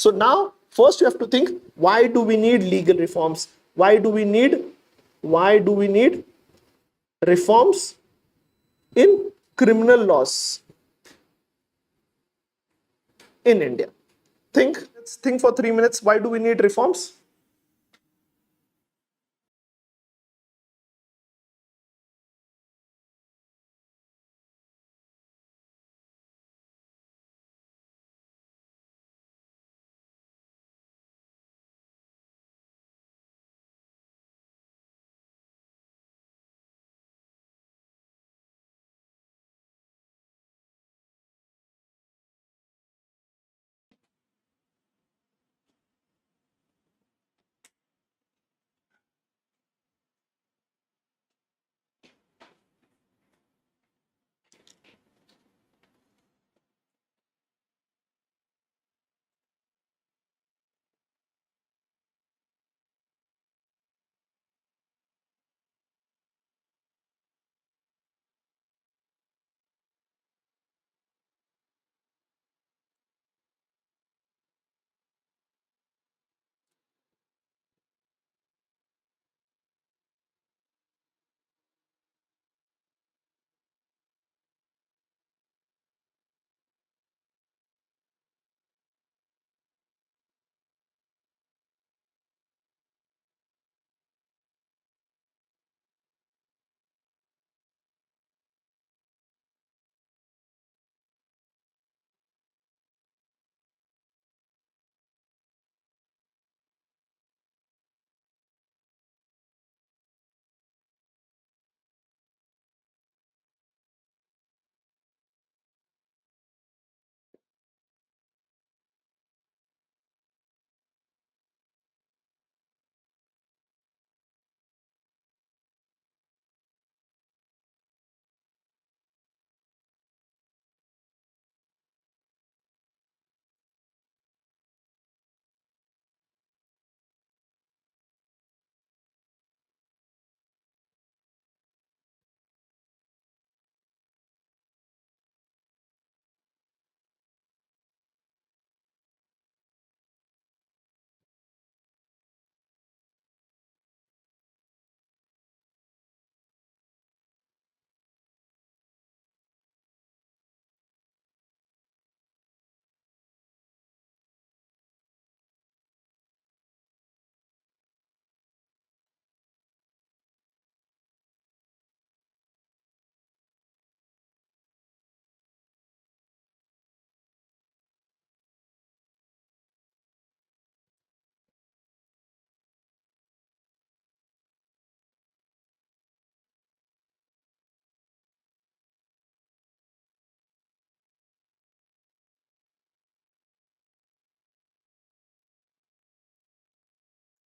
So now first you have to think, why do we need legal reforms? Why do we need reforms in criminal laws in India? Let's think for 3 minutes. Why do we need reforms?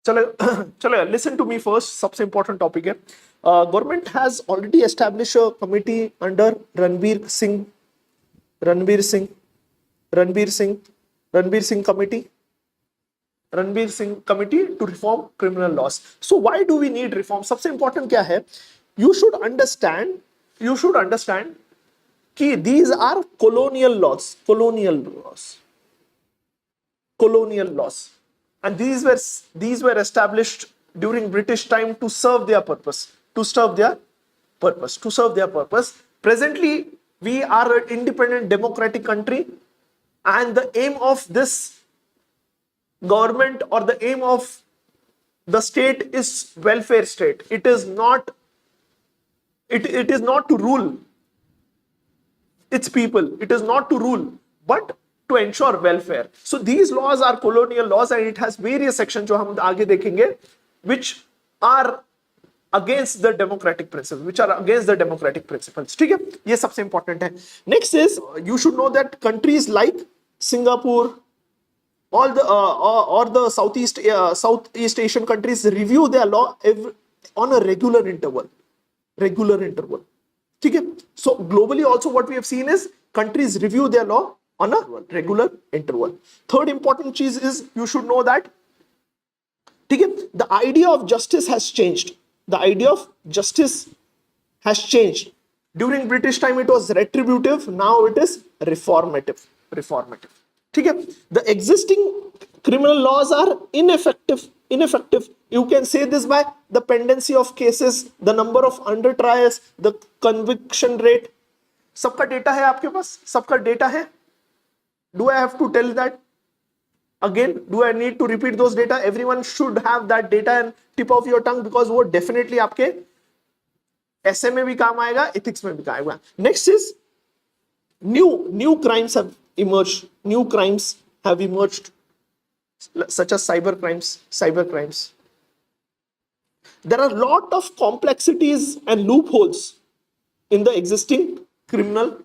चलो चलो, listen to me first. सबसे important topic है. Government has already established a committee under Ranbir Singh, Ranbir Singh, Ranbir Singh, Ranbir Singh committee, Ranbir Singh committee to reform criminal laws. So why do we need reform? सबसे important क्या है? You should understand कि these are colonial laws, and these were established during British time to serve their purpose. Presently, we are an independent democratic country, and the aim of this government or the aim of the state is welfare state. It is not to rule its people. It is not to rule, but to ensure welfare. So these laws are colonial laws, and it has various sections जो हम आगे देखेंगे, which are against the democratic principles, ठीक है? ये सबसे important है. Next is, you should know that countries like Singapore, all the or the Southeast Asian countries review their law on a regular interval. ठीक है? So globally also what we have seen is countries review their law on a regular interval. Third important cheese is, you should know that, ठीक है, the idea of justice has changed. During British time it was retributive, now it is reformative. ठीक है? The existing Criminal laws are ineffective. You can say this by the pendency of cases, the number of under trials, the conviction rate. सबका data है आपके पास, सबका data है. Do I have to tell that again? Do I need to repeat those data? Everyone should have that data and tip of your tongue, because वो definitely आपके ऐसे में भी काम आएगा, ethics में भी काम आएगा. Next is new crimes have emerged. New crimes have emerged, such as cyber crimes. There are a lot of complexities and loopholes in the existing criminal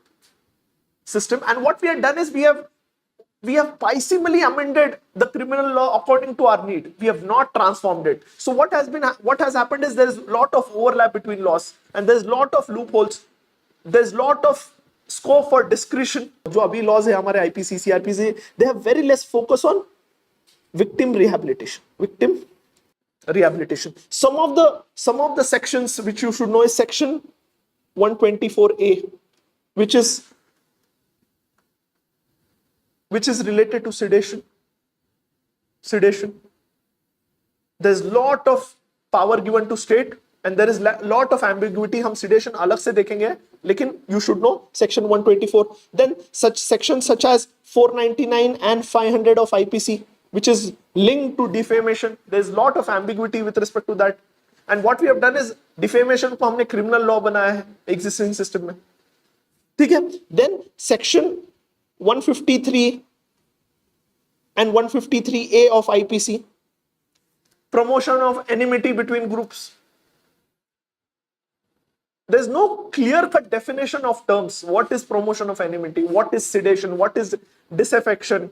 system, and what we have done is we have piecemeally amended the criminal law according to our need. We have not transformed it. So what has happened is there is a lot of overlap between laws, and there is a lot of loopholes. There is a lot of scope for discretion. जो अभी laws है हमारे IPC, CRPC, they have very less focus on victim rehabilitation. Some of the sections which you should know is section 124A, which is related to sedation. There's lot of power given to state, and there is lot of ambiguity. हम sedation अलग से देखेंगे, लेकिन you should know section 124. Then such sections such as 499 and 500 of IPC, which is linked to defamation. There's lot of ambiguity with respect to that. And what we have done is defamation को हमने criminal law बनाया है existing system में. ठीक है? Then section 153 and 153A of IPC, promotion of enmity between groups. There's no clear-cut definition of terms. What is promotion of enmity? What is sedation? What is disaffection?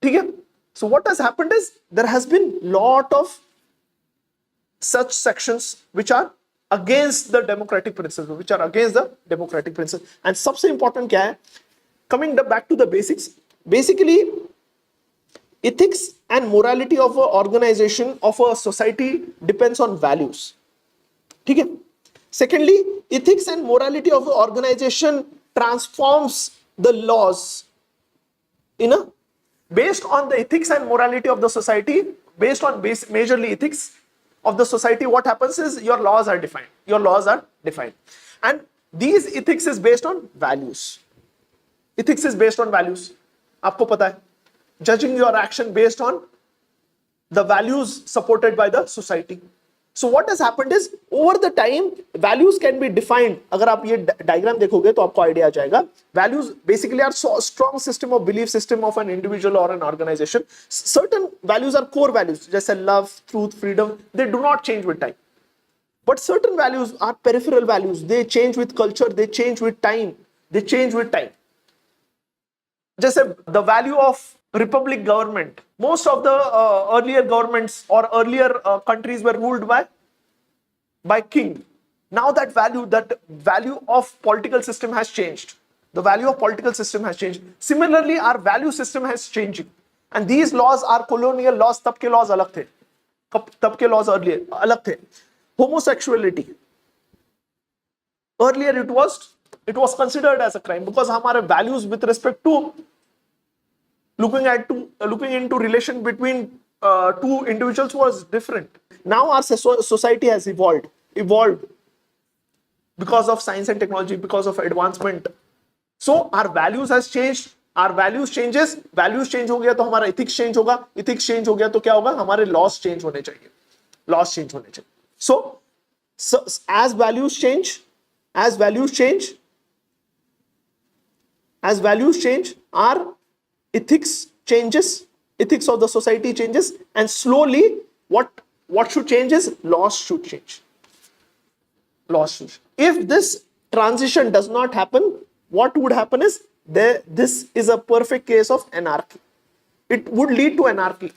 ठीक है? So what has happened is there has been lot of such sections which are against the democratic principle, And सबसे important क्या है? Coming back to the basics. Basically, ethics and morality of an organization, of a society, depends on values. ठीक है? Secondly, ethics and morality of an organization transforms the laws based on the ethics and morality of the society, based on majorly ethics of the society. What happens is your laws are defined. And these ethics is based on values. आपको पता है, judging your action based on the values supported by the society. So what has happened is over the time values can be defined. अगर आप ये diagram देखोगे तो आपको idea आ जाएगा. Values basically are so strong system of belief system of an individual or an organization. Certain values are core values, जैसे love, truth, freedom. They do not change with time. But certain values are peripheral values. They change with culture. They change with time. जैसे the value of republic government. Most of the earlier governments or earlier countries were ruled by king. Now that value of political system has changed. The value of political system has changed. Similarly, our value system has changed. And these laws are colonial laws. तब के laws अलग थे. तब के laws earlier अलग थे. Homosexuality. Earlier it was considered as a crime because हमारे values with respect to looking into relation between two individuals was different. Now our society has evolved because of science and technology, because of advancement. So our values has changed. Our values change हो गया तो हमारा ethics change होगा. Ethics change हो गया तो क्या होगा? हमारे laws change होने चाहिए. So as values change, our ethics changes, ethics of the society changes, and slowly what should change is laws should change. If this transition does not happen, what would happen is this is a perfect case of anarchy. It would lead to anarchy,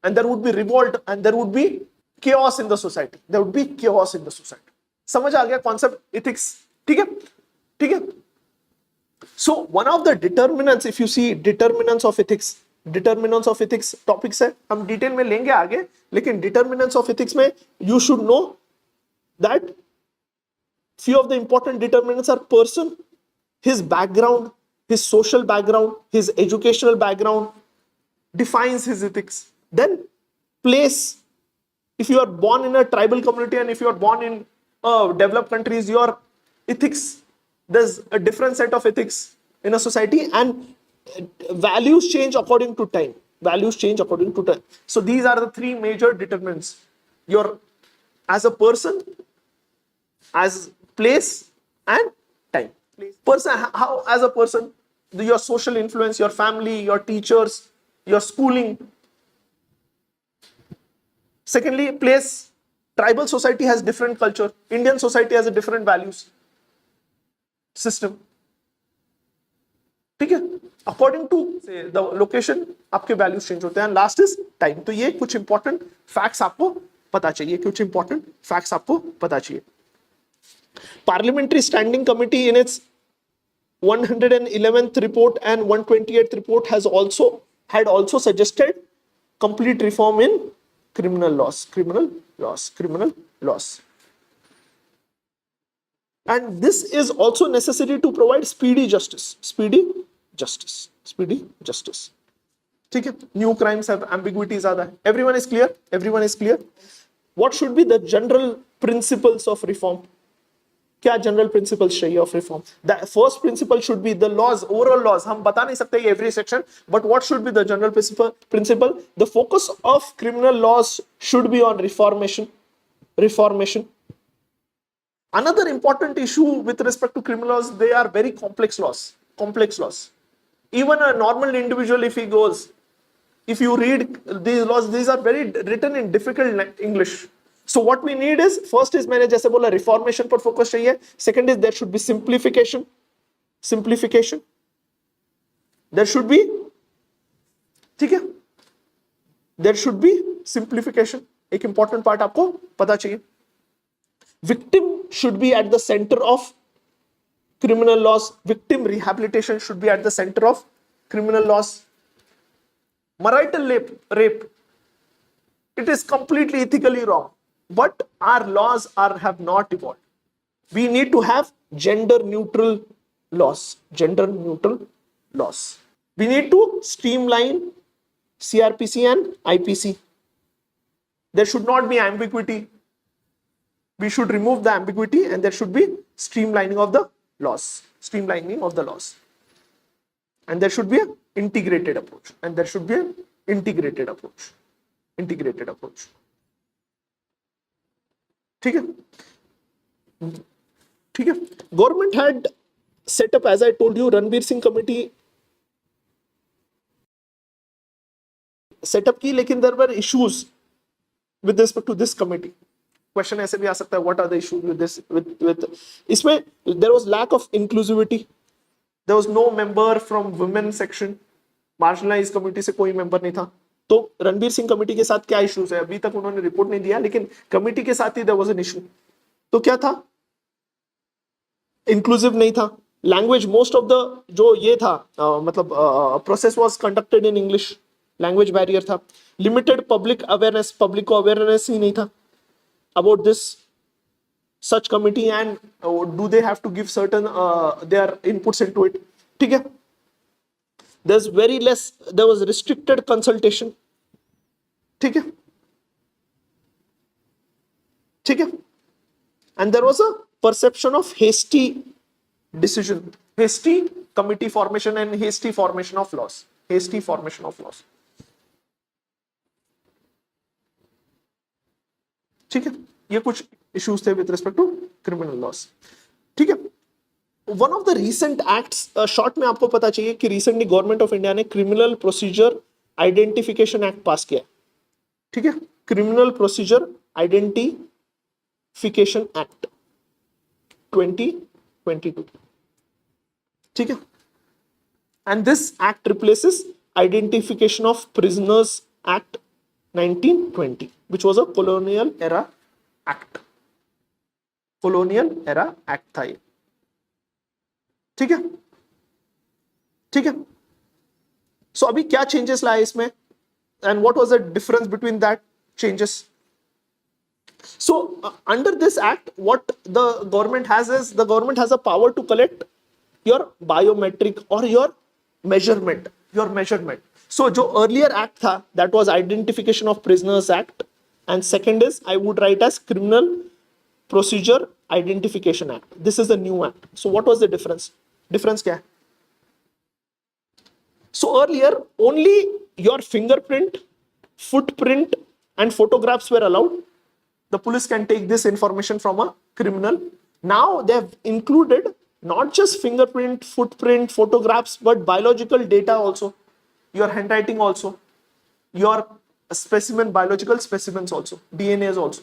and there would be revolt, and there would be chaos in the society. समझ आ गया concept ethics? ठीक है? So one of the determinants, if you see determinants of ethics topics है, हम detail में लेंगे आगे, लेकिन determinants of ethics में you should know that few of the important determinants are person, his background, his social background, his educational background, defines his ethics. Then place, if you are born in a tribal community and if you are born in developed countries, your ethics, there's a different set of ethics in a society, and values change according to time. Values change according to time. So these are the three major determinants: your as a person, as place, and time. Person, how as a person, your social influence, your family, your teachers, your schooling. Secondly, place. Tribal society has different culture. Indian society has a different values system. ठीक है? According to say, the location, आपके values change होते हैं. And last is time. तो ये कुछ important facts आपको पता चाहिए. कुछ important facts आपको पता चाहिए. Parliamentary Standing Committee in its 111th report and 128th report had also suggested complete reform in criminal laws. And this is also necessary to provide speedy justice. ठीक है? New crimes have ambiguity ज़्यादा है. Everyone is clear? What should be the general principles of reform? क्या general principles चाहिए of reform? The first principle should be the laws, overall laws. हम बता नहीं सकते every section, but what should be the general principle? The focus of criminal laws should be on reformation. Another important issue with respect to criminal laws, they are very complex laws. Even a normal individual, if you read these laws, these are written in difficult English. So what we need is, first is मैंने जैसे बोला reformation पर focus चाहिए. Second is there should be simplification. There should be, ठीक है? There should be simplification. एक important part आपको पता चाहिए. Victim should be at the center of criminal laws. Victim rehabilitation should be at the center of criminal laws. Marital rape, it is completely ethically wrong. But our laws have not evolved. We need to have gender neutral laws. We need to streamline CRPC and IPC. There should not be ambiguity. We should remove the ambiguity and there should be streamlining of the laws. And there should be an integrated approach. ठीक है? Government had set up, as I told you, Ranbir Singh committee set up की, लेकिन there were issues with respect to this committee. Question ऐसे भी आ सकता है, what are the issues with this? With इसमें there was lack of inclusivity. There was no member from women section. Marginalized committee से कोई member नहीं था. तो रणबीर सिंह कमेटी के साथ क्या इश्यूज है? अभी तक उन्होंने रिपोर्ट नहीं दिया, लेकिन कमेटी के साथ ही देयर वाज एन इशू. तो क्या था? इंक्लूसिव नहीं था. लैंग्वेज, मोस्ट ऑफ द जो ये था, मतलब process was conducted in English. Language barrier था. लिमिटेड पब्लिक अवेयरनेस को अवेयरनेस ही नहीं था about this such committee, and do they have to give certain their inputs into it? ठीक है? There was restricted consultation. ठीक है? And there was a perception of hasty decision, hasty committee formation and hasty formation of laws. ठीक है? ये कुछ issues थे with respect to criminal laws. ठीक है? One of the recent acts, short में आपको पता चाहिए कि recently गवर्नमेंट ऑफ इंडिया ने क्रिमिनल प्रोसीजर आइडेंटिफिकेशन एक्ट पास किया. ठीक है? Criminal procedure identification act 2022. ठीक है? And this act replaces Identification of Prisoners Act 1920, which was a colonial era act. था ये. ठीक है? So अभी क्या changes लाए इसमें, and what was the difference between that changes? So under this act, what the government has is, the government has a power to collect your biometric or your measurement. So जो earlier act था, that was Identification of Prisoners Act, and second is I would write as Criminal Procedure Identification Act. This is the new act. So what was the difference? Difference क्या है? So earlier only your fingerprint, footprint and photographs were allowed. The police can take this information from a criminal. Now they have included not just fingerprint, footprint, photographs, but biological data also, your handwriting also, your specimen, biological specimens also, DNAs also.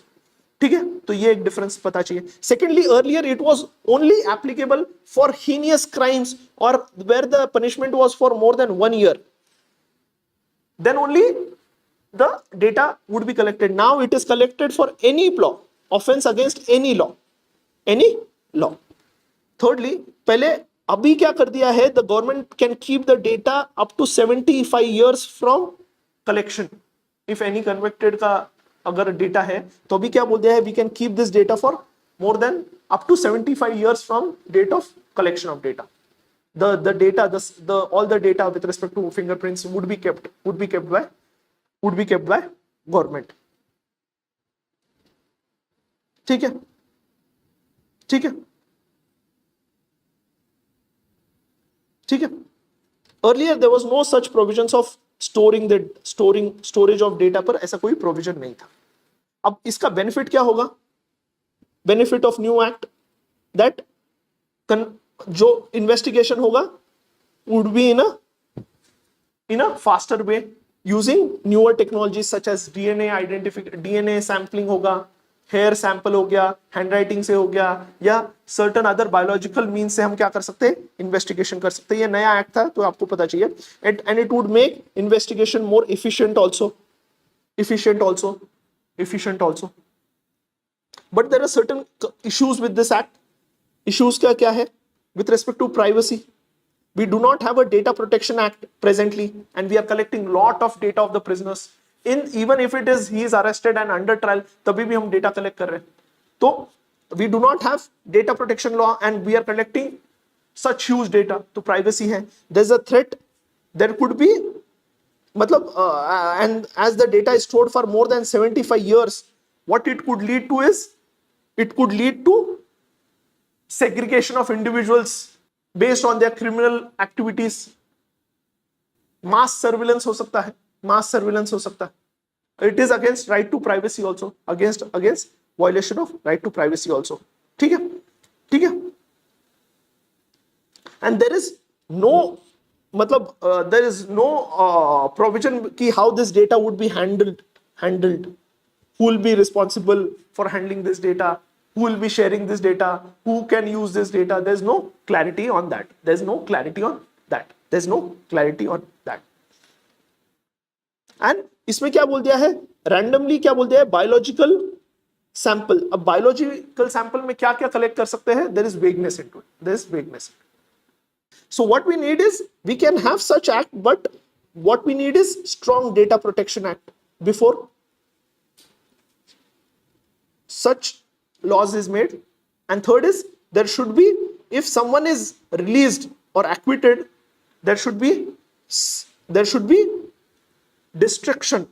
ठीक है, तो ये एक difference पता चाहिए. Secondly, earlier it was only applicable for heinous crimes or where the punishment was for more than 1 year. Then only the data would be collected. Now it is collected for any law, offense against any law, any law. Thirdly, पहले अभी क्या कर दिया है, the government can keep the data up to 75 years from collection. If any convicted का अगर data है तो अभी क्या बोल दिया है, we can keep this data for more than up to 75 years from date of collection of data. The data, all the data with respect to fingerprints would be kept by government. ठीक है, ठीक है, ठीक है. Earlier there was no such provisions of storage of data, पर ऐसा कोई provision नहीं था. अब इसका बेनिफिट क्या होगा? Benefit of new act that जो इन्वेस्टिगेशन होगा would be in a faster way using newer technology such as DNA sampling होगा, हेयर सैंपल हो गया, हैंडराइटिंग से हो गया, या सर्टन अदर बायोलॉजिकल मीन्स से हम क्या कर सकते हैं, इन्वेस्टिगेशन कर सकते हैं. ये नया एक्ट था तो आपको पता चाहिए. And it would make investigation more efficient also. But there are certain issues with this act. Issues क्या है? With respect to privacy, we do not have a data protection act presently, and we are collecting lot of data of the prisoners. Even if he is arrested and under trial, तभी भी हम data collect कर रहे हैं. तो we do not have data protection law and we are collecting such huge data. तो privacy है. There's a threat. There could be मतलब and as the data is stored for more than 75 years, what it could lead to is it could lead to segregation of individuals based on their criminal activities. Mass surveillance हो सकता है, mass surveillance हो सकता है. It is against right to privacy also, against violation of right to privacy also. ठीक है, ठीक है. And there is no मतलब there is no provision कि how this data would be handled. Who will be responsible for handling this data? Who will be sharing this data? Who can use this data? There's no clarity on that. And इसमें क्या बोल दिया है? Randomly क्या बोल दिया है? Biological sample. अब biological sample में क्या क्या collect कर सकते हैं? There is vagueness into it. So what we need is, we can have such act, but what we need is strong data protection act before such laws is made. And third is, there should be, if someone is released or acquitted, there should be destruction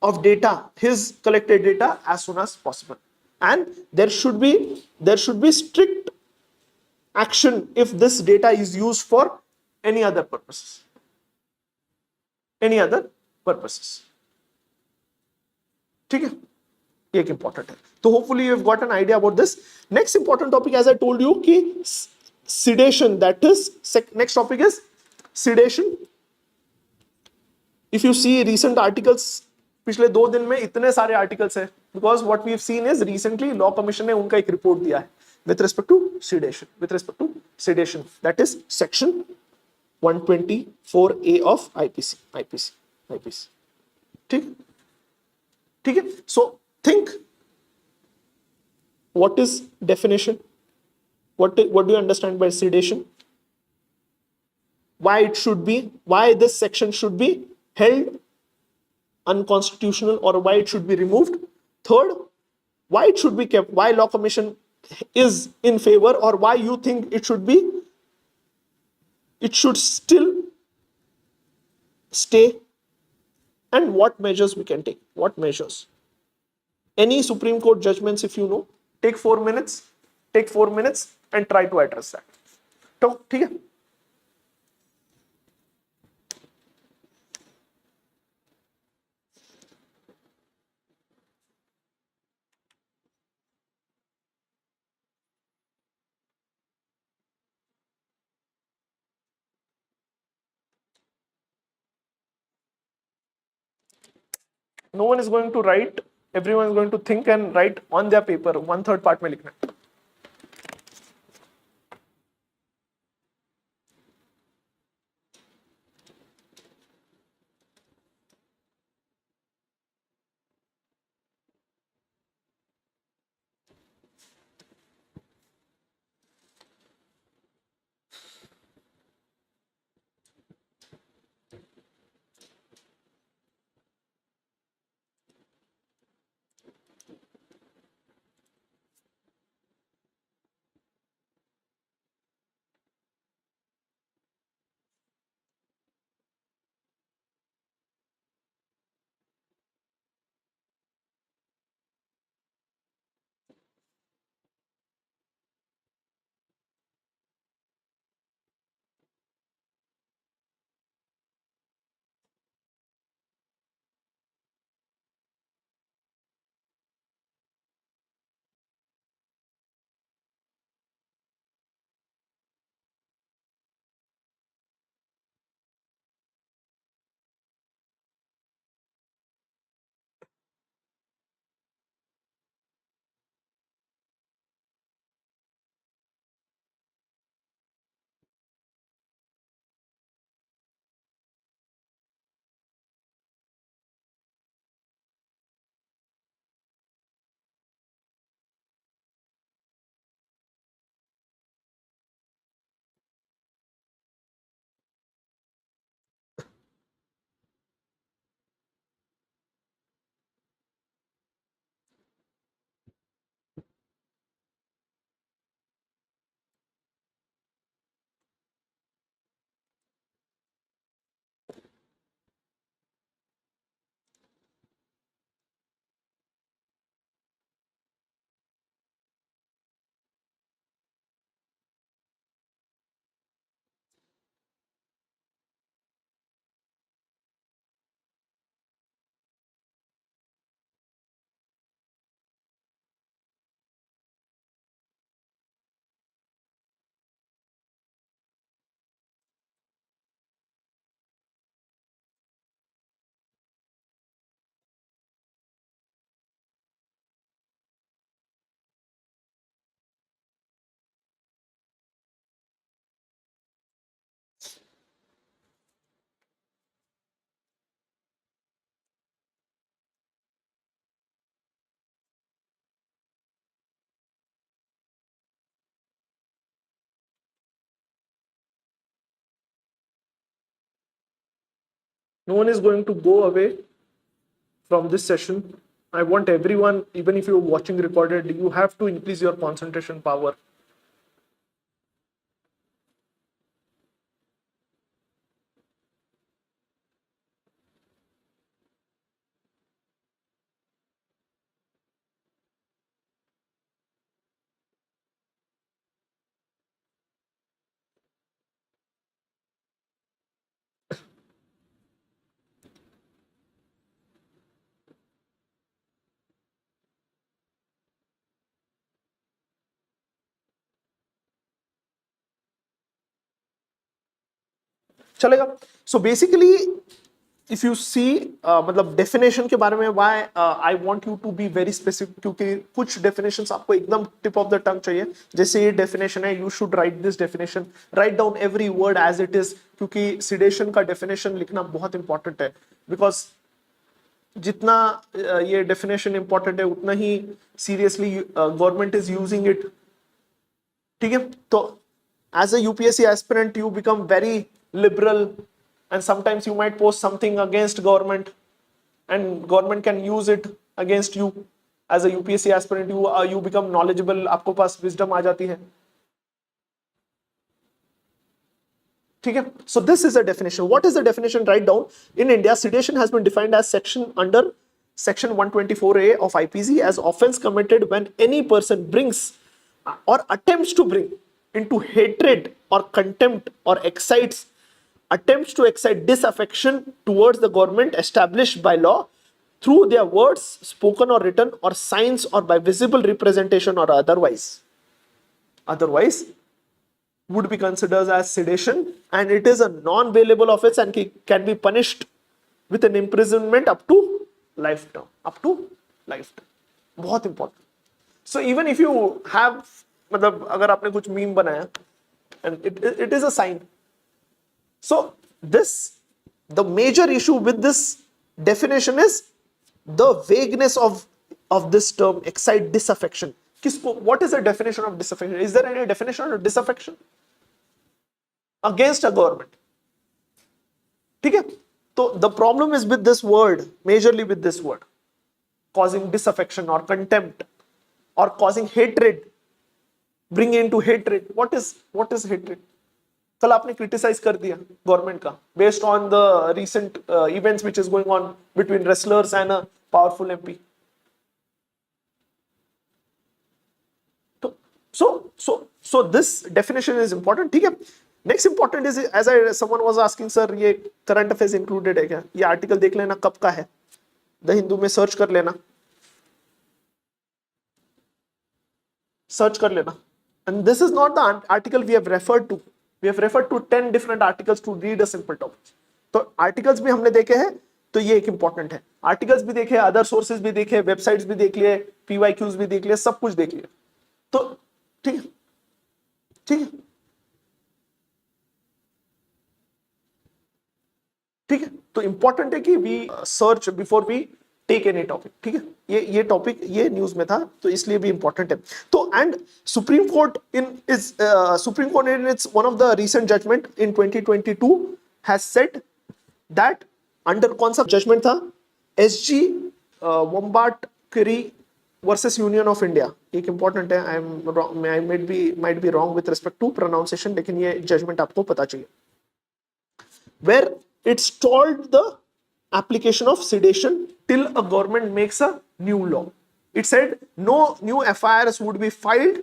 of data, his collected data, as soon as possible. And there should be strict action if this data is used for any other purposes. ठीक है, ये एक important है. तो hopefully you've got an idea about this. Next important topic, as I told you, कि sedation. That is, next topic is sedation. If you see recent articles, पिछले 2 दिन में इतने सारे articles हैं, because what we've seen is recently law commission ने उनका एक report दिया है with respect to sedation. That is section 124A of IPC. ठीक है. So think, what is definition? What do you understand by sedation? Why this section should be held unconstitutional, or why it should be removed? Third, why it should be kept? Why law commission is in favor, or why you think it should still stay and what measures we can take. What measures? Any Supreme Court judgments, if you know, take 4 minutes. Take 4 minutes and try to address that. तो ठीक है. No one is going to write. Everyone is going to think and write on their paper. 1/3 part में लिखना है. No one is going to go away from this session. I want everyone, even if you're watching recorded, you have to increase your concentration power. चलेगा. So basically, if you see मतलब definition के बारे में, why I want you to be very specific, क्योंकि कुछ definitions आपको एकदम tip of the tongue चाहिए. जैसे ये definition है, you should write this definition, write down every word as it is, क्योंकि sedation का definition लिखना बहुत important है. Because जितना ये definition important है, उतना ही seriously government is using it. ठीक है. तो as a UPSC aspirant, you become very liberal, and sometimes you might post something against government, and government can use it against you. As a UPSC aspirant, you become knowledgeable, आपको पास wisdom आ जाती है. ठीक है. So this is a definition. What is the definition? Write down. In India, sedition has been defined as under section 124A of IPC as offense committed when any person brings or attempts to bring into hatred or contempt or attempts to excite disaffection towards the government established by law through their words, spoken or written, or signs, or by visible representation or otherwise would be considered as sedition, and it is a non-bailable offense and can be punished with an imprisonment up to lifetime. बहुत important. So even if you have, मतलब अगर आपने कुछ meme बनाया and it is a sign. So the major issue with this definition is the vagueness of this term, excite disaffection. What is the definition of disaffection? Is there any definition of disaffection against a government? ठीक है. So the problem is with this word, majorly with this word, causing disaffection or contempt or causing hatred, bring into hatred. What is hatred? कल आपने criticize कर दिया government का based on the recent events which is going on between wrestlers and a powerful MP. So this definition is important. ठीक है. Next important is, as someone was asking, sir, ये current affairs included है क्या? ये article देख लेना कब का है, द हिंदू में सर्च कर लेना, and this is not the article we have referred to. We have referred to 10 different articles to read a simple topic. तो articles भी हमने देखे हैं, तो ये एक important है. Articles भी देखे, other sources भी देखे, websites भी देख लिए, PYQs भी देख लिए, सब कुछ देख लिया. तो ठीक है. तो इंपॉर्टेंट है कि we search before we take any topic. ठीक है. ये टॉपिक ये न्यूज में था, तो इसलिए भी इंपॉर्टेंट है. तो and Supreme Court in its one of the recent judgment in 2022 has said that under कौन सा जजमेंट था, SG Wambatra versus Union of India. एक इंपॉर्टेंट है. I might be wrong with respect to pronunciation, लेकिन ये judgement आपको पता चाहिए. Where it stalled the application of sedition till a government makes a new law. It said no new FIRs would be filed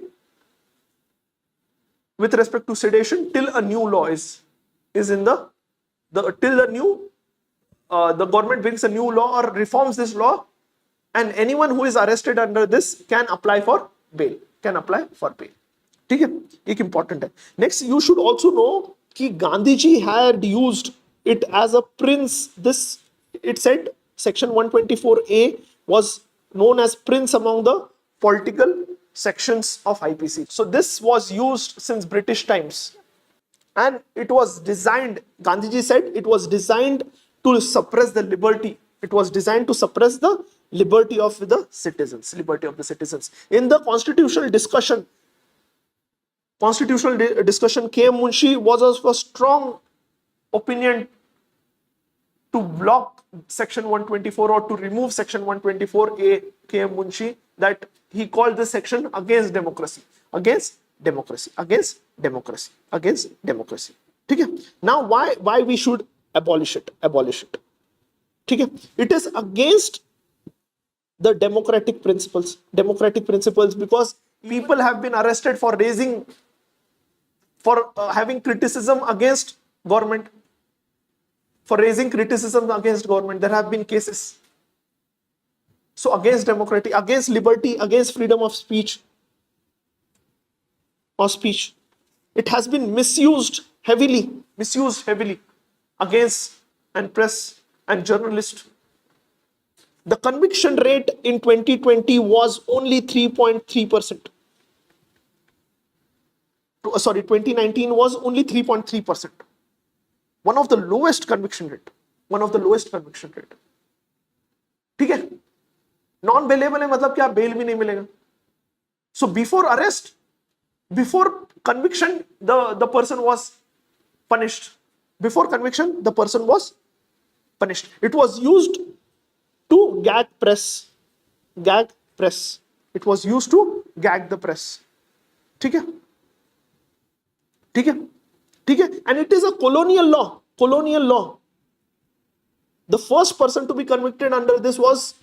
with respect to sedition till a new law is in the government brings a new law or reforms this law, and anyone who is arrested under this can apply for bail. ठीक है. एक important है. Next, you should also know कि Gandhi ji had used it as a prince. It said section 124A was known as prince among the political sections of IPC. So this was used since British times, and it was designed, Gandhiji said, it was designed to suppress the liberty. It was designed to suppress the liberty of the citizens. In the constitutional discussion, K.M. Munshi was of a strong opinion to block section 124 or to remove section 124A. K.M. Munshi, that he called this section against democracy. ठीक है. Now why we should abolish it? ठीक है. It is against the democratic principles because people have been arrested for having criticism against government. There have been cases. So against democracy, against liberty, against freedom of speech. It has been misused heavily against and press and journalists. The conviction rate in 2020 was only 3.3%. 2019 was only 3.3%. One of the lowest conviction rate. ठीक है. Non bailable है, मतलब क्या, bell भी नहीं मिलेगा. So before arrest, before conviction, the person was punished. It was used to gag press. It was used to gag the press. ठीक है. ठीक है, and it is a colonial law. Colonial law. The first person to be convicted under this was,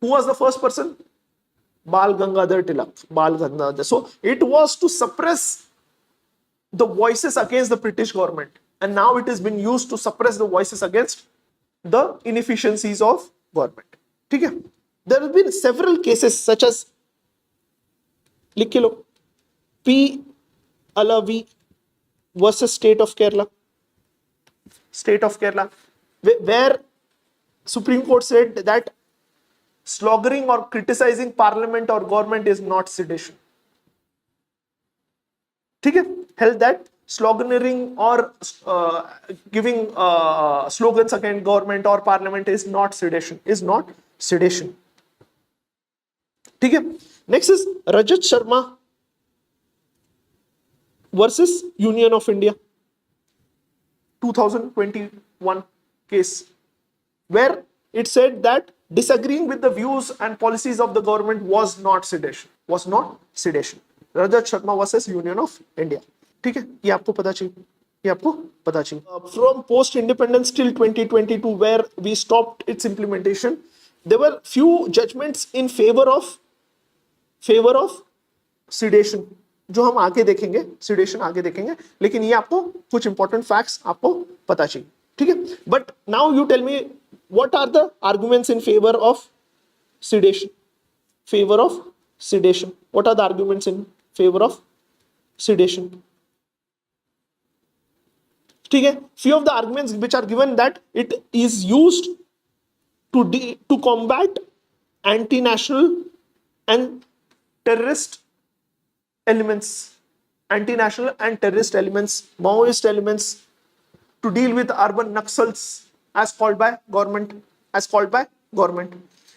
who was the first person? Bal Gangadhar Tilak. Bal Gangadhar. So it was to suppress the voices against the British government, and now it has been used to suppress the voices against the inefficiencies of government. ठीक है, there have been several cases such as, लिख के लो, P. Alavi versus State of Kerala. State of Kerala, where Supreme Court said that sloggering or criticizing parliament or government is not sedition. ठीक है, held that sloganeering or giving slogans against government or parliament is not sedition. Is not sedition. ठीक है, next is Rajat Sharma versus Union of India, 2021 case, where it said that disagreeing with the views and policies of the government was not sedition. Was not sedition. Rajat Sharma versus Union of India. ठीक है, ये आपको पता चाहिए, ये आपको पता चाहिए. From post independence till 2022, where we stopped its implementation, there were few judgments in favor of sedation, जो हम आगे देखेंगे, sedation आगे देखेंगे, लेकिन ये आपको कुछ इंपॉर्टेंट फैक्ट्स आपको पता चाहिए. ठीक है, but now you tell me, what are the arguments in favor of sedation? Favor of sedation. What are the arguments in favor of sedation? ठीक है, few of the arguments which are given that it is used to combat anti-national and terrorist elements, anti-national and terrorist elements, Maoist elements, to deal with urban Naxals as called by government.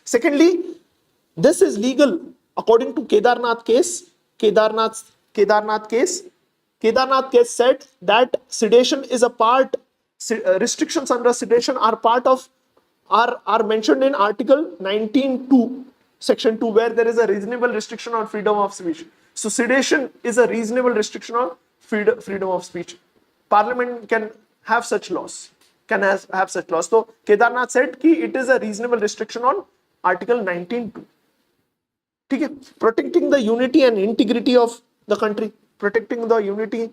Secondly, this is legal according to Kedarnath case. Kedarnath case said that sedation is a part, restrictions under sedation are part of, are mentioned in Article 19(2), Section 2, where there is a reasonable restriction on freedom of speech. So sedation is a reasonable restriction on freedom of speech. Parliament can have such laws. So Kedarnath said कि it is a reasonable restriction on Article 19(2). ठीक है, protecting the unity and integrity of the country. Protecting the unity,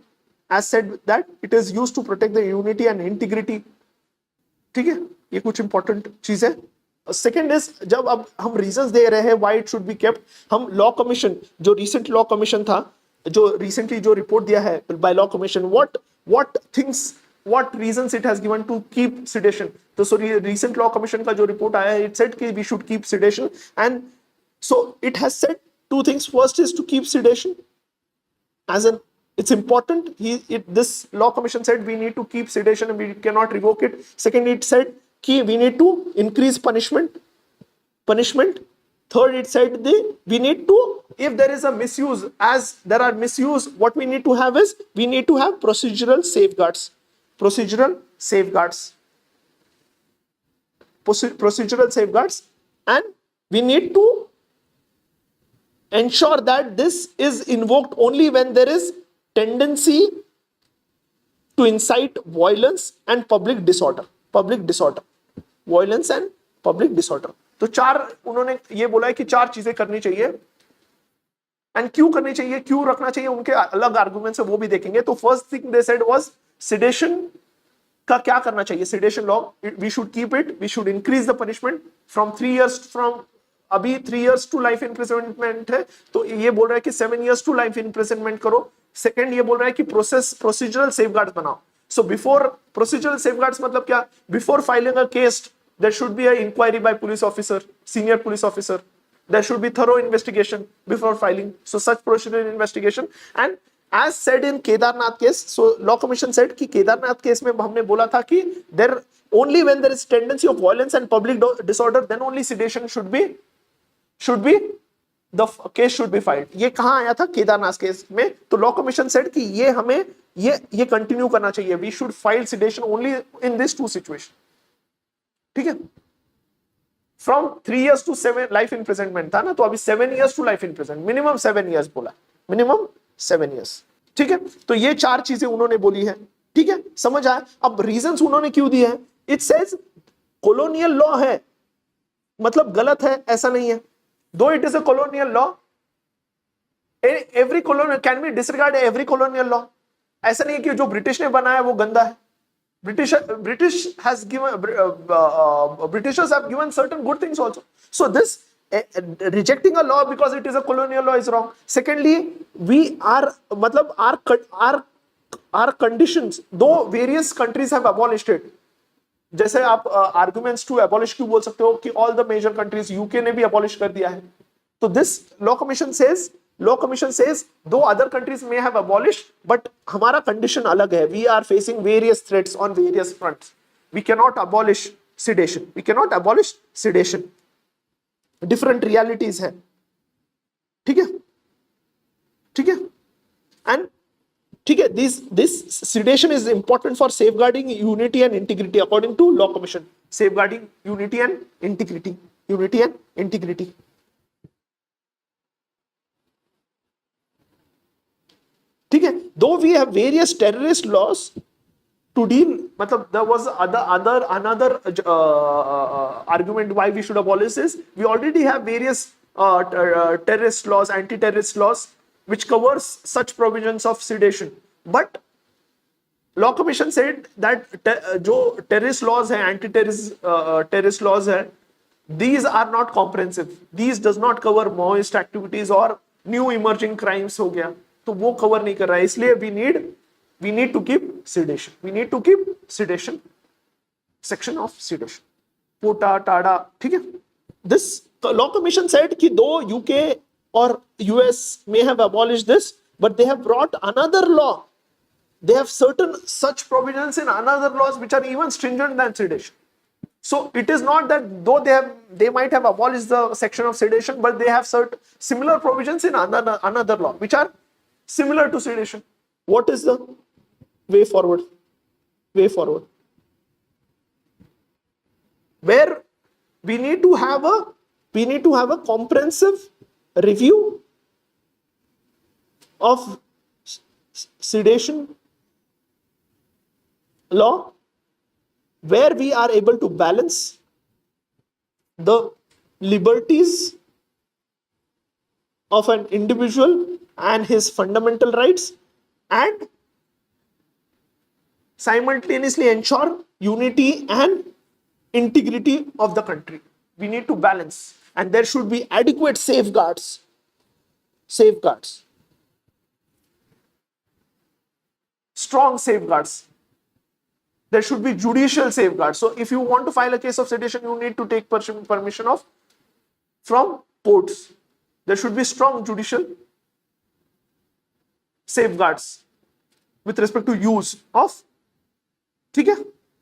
as said that it is used to protect the unity and integrity. ठीक है, ये कुछ important चीज है. Second is, जब अब हम रीजंस दे रहे हैं why it should be kept, हम लॉ कमीशन, जो रिसेंट लॉ कमीशन था, जो रिसेंटली जो रिपोर्ट दिया है by law commission, what reasons it has given to keep sedation. तो सॉरी, recent law commission का जो रिपोर्ट आया है, it said कि we should keep sedation, and so it has said two things. First is to keep sedation as an, it's important. This law commission said we need to keep sedation and we cannot revoke it. Second, it said कि we need to increase punishment. Third, it said we need to, if there is a misuse, as there are misuse, what we need to have is, we need to have procedural safeguards, and we need to ensure that this is invoked only when there is tendency to incite violence and public disorder. Violence and public disorder. तो चार उन्होंने ये बोला है कि चार चीजें करनी चाहिए, एंड क्यों करनी चाहिए, क्यों रखना चाहिए, उनके अलग आर्गुमेंट्स है, वो भी देखेंगे. तो first thing they said was sedation का क्या करना चाहिए. sedation law, we should keep it, we should increase the punishment from 3 years, from अभी 3 years to life imprisonment है, तो ये बोल रहा है कि 7 years to life imprisonment करो. सेकंड ये बोल रहा है कि procedural safeguards बनाओ. So before procedural safeguards मतलब क्या, before filing a case there should be an inquiry by police officer, senior police officer. There should be thorough investigation before filing. So such procedural investigation, and as said in Kedarnath case, so law commission said कि Kedarnath case में हमने बोला था कि there only when there is tendency of violence and public disorder, then only sedation should be the case should be filed. ये कहाँ आया था, केदारनाथ केस में. तो लॉ कमीशन सेड कि ये हमें ये कंटिन्यू करना चाहिए. We should file sedation only in this two situation. ठीक है, from 3 years to 7 life imprisonment था ना, तो अभी 7 years to life imprisonment, minimum 7 years बोला, मिनिमम 7 years. ठीक है, तो ये चार चीजें उन्होंने बोली है. ठीक है, समझ आया? अब रीजंस उन्होंने क्यों दिए हैं? इट सेज कॉलोनियल लॉ है मतलब गलत है ऐसा नहीं है, दो it is a colonial law, every colonial can be disregard every colonial law. ऐसा नहीं है कि जो ब्रिटिश ने बनाया वो गंदा है। British has given Britishers have given certain good things also. So this rejecting a law because it is a colonial law is wrong. Secondly, we are मतलब our conditions, though various countries have abolished it. जैसे आप arguments to abolish क्यों बोल सकते हो कि all the major countries, UK ने भी एबॉलिश कर दिया है। तो दिस लॉ कमीशन सेज दो अदर कंट्रीज में हैव अबॉलिश्ड बट हमारा कंडीशन अलग है, we are facing various threats on various fronts, we can not abolish sedition, we can not abolish sedition, different realities है। ठीक है, ठीक है, एंड ठीक है, this sedation is important for safeguarding unity and integrity according to law commission, safeguarding unity and integrity. ठीक है, though we have various terrorist laws to deal, मतलब there was another argument why we should abolish this. We already have various terrorist laws, anti-terrorist laws which covers such provisions of sedation, but law commission said that जो terrorist laws है, anti terrorist laws है, these are not comprehensive, these does not cover Maoist activities और new emerging crimes हो गया, तो वो cover नहीं कर रहा है, इसलिए we need to keep sedition, section of sedition, POTA TADA. ठीक है, दिस लॉ कमीशन सेड कि दो यूके और US may have abolished this, but they have brought another law. They have certain such provisions in another laws which are even stringent than sedation. So it is not that though they might have abolished the section of sedation, but they have certain similar provisions in another law which are similar to sedation. What is the way forward? Where we need to have a comprehensive review of sedation law, where we are able to balance the liberties of an individual and his fundamental rights and simultaneously ensure unity and integrity of the country. We need to balance, and there should be adequate safeguards. Strong safeguards. There should be judicial safeguards. So if you want to file a case of sedition, you need to take permission from courts. There should be strong judicial safeguards with respect to use of, ठीक है,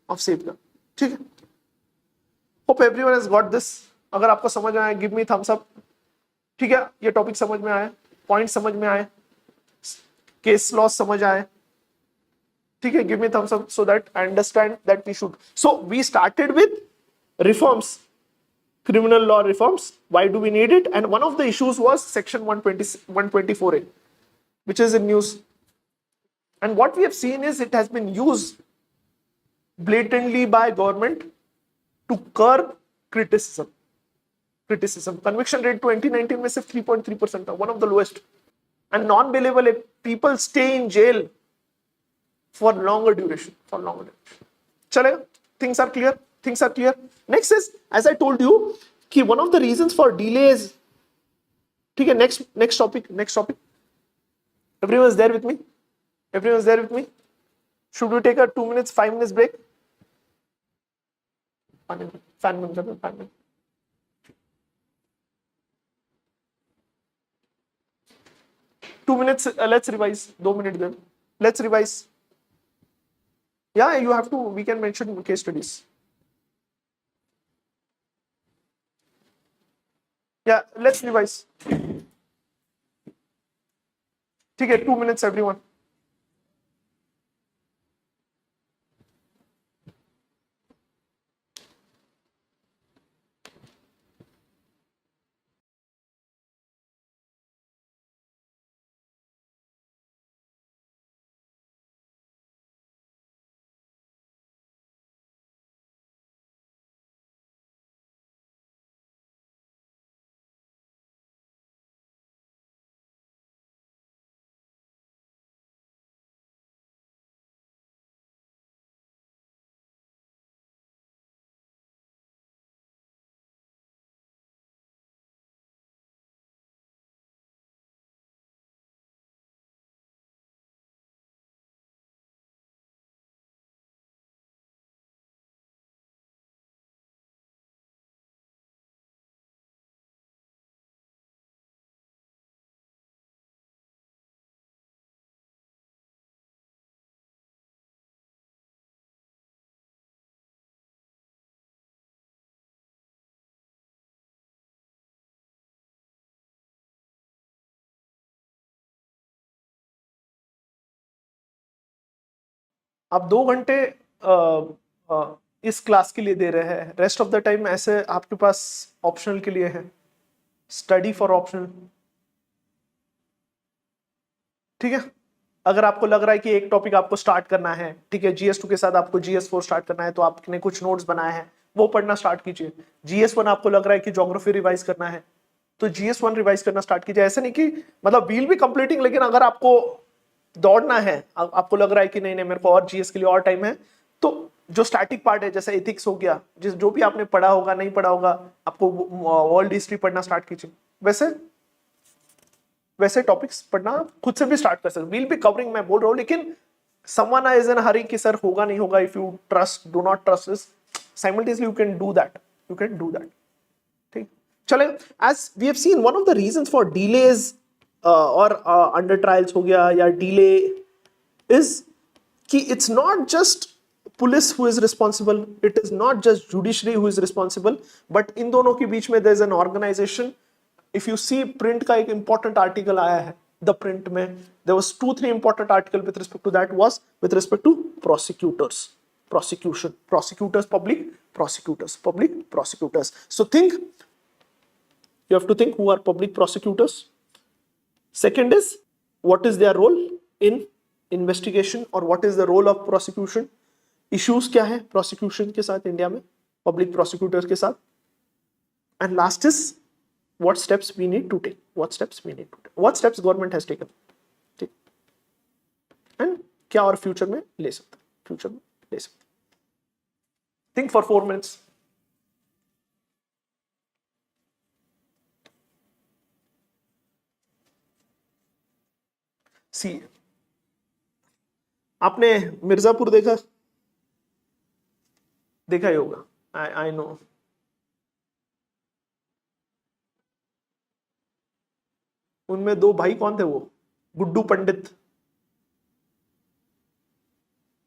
of safeguard. ठीक है, hope everyone has got this. अगर आपको समझ में आया, give me thumbs up. ठीक है, ये टॉपिक समझ में आया, पॉइंट समझ में आए, केस लॉस समझ आए, ठीक है, give me thumbs up so that I understand that we should. So we started with reforms, criminal law reforms. Why do we need it? And one of the issues was section 124A, which is in news. And what we have seen is it has been used blatantly by government to curb criticism. Conviction rate 2019 में सिर्फ 3.3% था, one of the lowest. And non-bailable people stay in jail for longer duration. Chalega? Things are clear. Next is, as I told you, कि one of the reasons for delays. ठीक है, next topic. Everyone is there with me? Should we take a 2 minutes, 5 minutes break? Fan minute. 2 minutes, let's revise. 2 minutes then. Let's revise. Yeah, you have to, we can mention case studies. Yeah, let's revise. ठीक है, 2 minutes everyone. आप 2 घंटे इस class के लिए दे रहे हैं, rest of the time ऐसे आपके पास ऑप्शनल के लिए है, स्टडी फॉर ऑप्शनल। ठीक है, अगर आपको लग रहा है कि एक टॉपिक आपको स्टार्ट करना है, ठीक है, GS2 के साथ आपको GS4 स्टार्ट करना है, तो आपने कुछ नोट्स बनाए हैं वो पढ़ना स्टार्ट कीजिए। GS1 आपको लग रहा है कि ज्योग्राफी रिवाइज करना है, तो GS1 रिवाइज करना स्टार्ट कीजिए। ऐसे नहीं कि मतलब वील बी कंप्लीटिंग, लेकिन अगर आपको दौड़ना है, आपको लग रहा है कि नहीं नहीं मेरे को और GS के लिए और टाइम है, तो जो स्टैटिक पार्ट है जैसे एथिक्स हो गया, जिस जो भी आपने पढ़ा होगा नहीं पढ़ा होगा, आपको वर्ल्ड हिस्ट्री पढ़ना स्टार्ट कीजिए। वैसे वैसे टॉपिक्स पढ़ना खुद से भी स्टार्ट कर सकते, विल बी कवरिंग, मैं बोल रहा हूं, लेकिन someone is in a hurry कि सर होगा नहीं होगा, if you trust do not trust this simultaneously you can do that, you can do that। ठीक, चले, as we have seen one of the reasons for delays और under trials हो गया या delay is कि it's not just police who is responsible, it is not just judiciary who is responsible, but इन दोनों के बीच में there is an organization। If you see Print का एक इंपॉर्टेंट आर्टिकल आया है, द प्रिंट में there was 2-3 important article with respect to that, was with respect to prosecutors, prosecution, prosecutors, public prosecutors, public prosecutors। So think, you have to think who are public prosecutors। Second is what is their role in investigation or what is the role of prosecution, issues क्या है prosecution के साथ India में, public prosecutors के साथ, and last is what steps we need to take, what steps government has taken, ठीक, and क्या और फ्यूचर में ले सकते, think for 4 minutes। सी, आपने मिर्जापुर देखा ही होगा, आई नो। उनमें 2 भाई कौन थे, वो गुड्डू पंडित,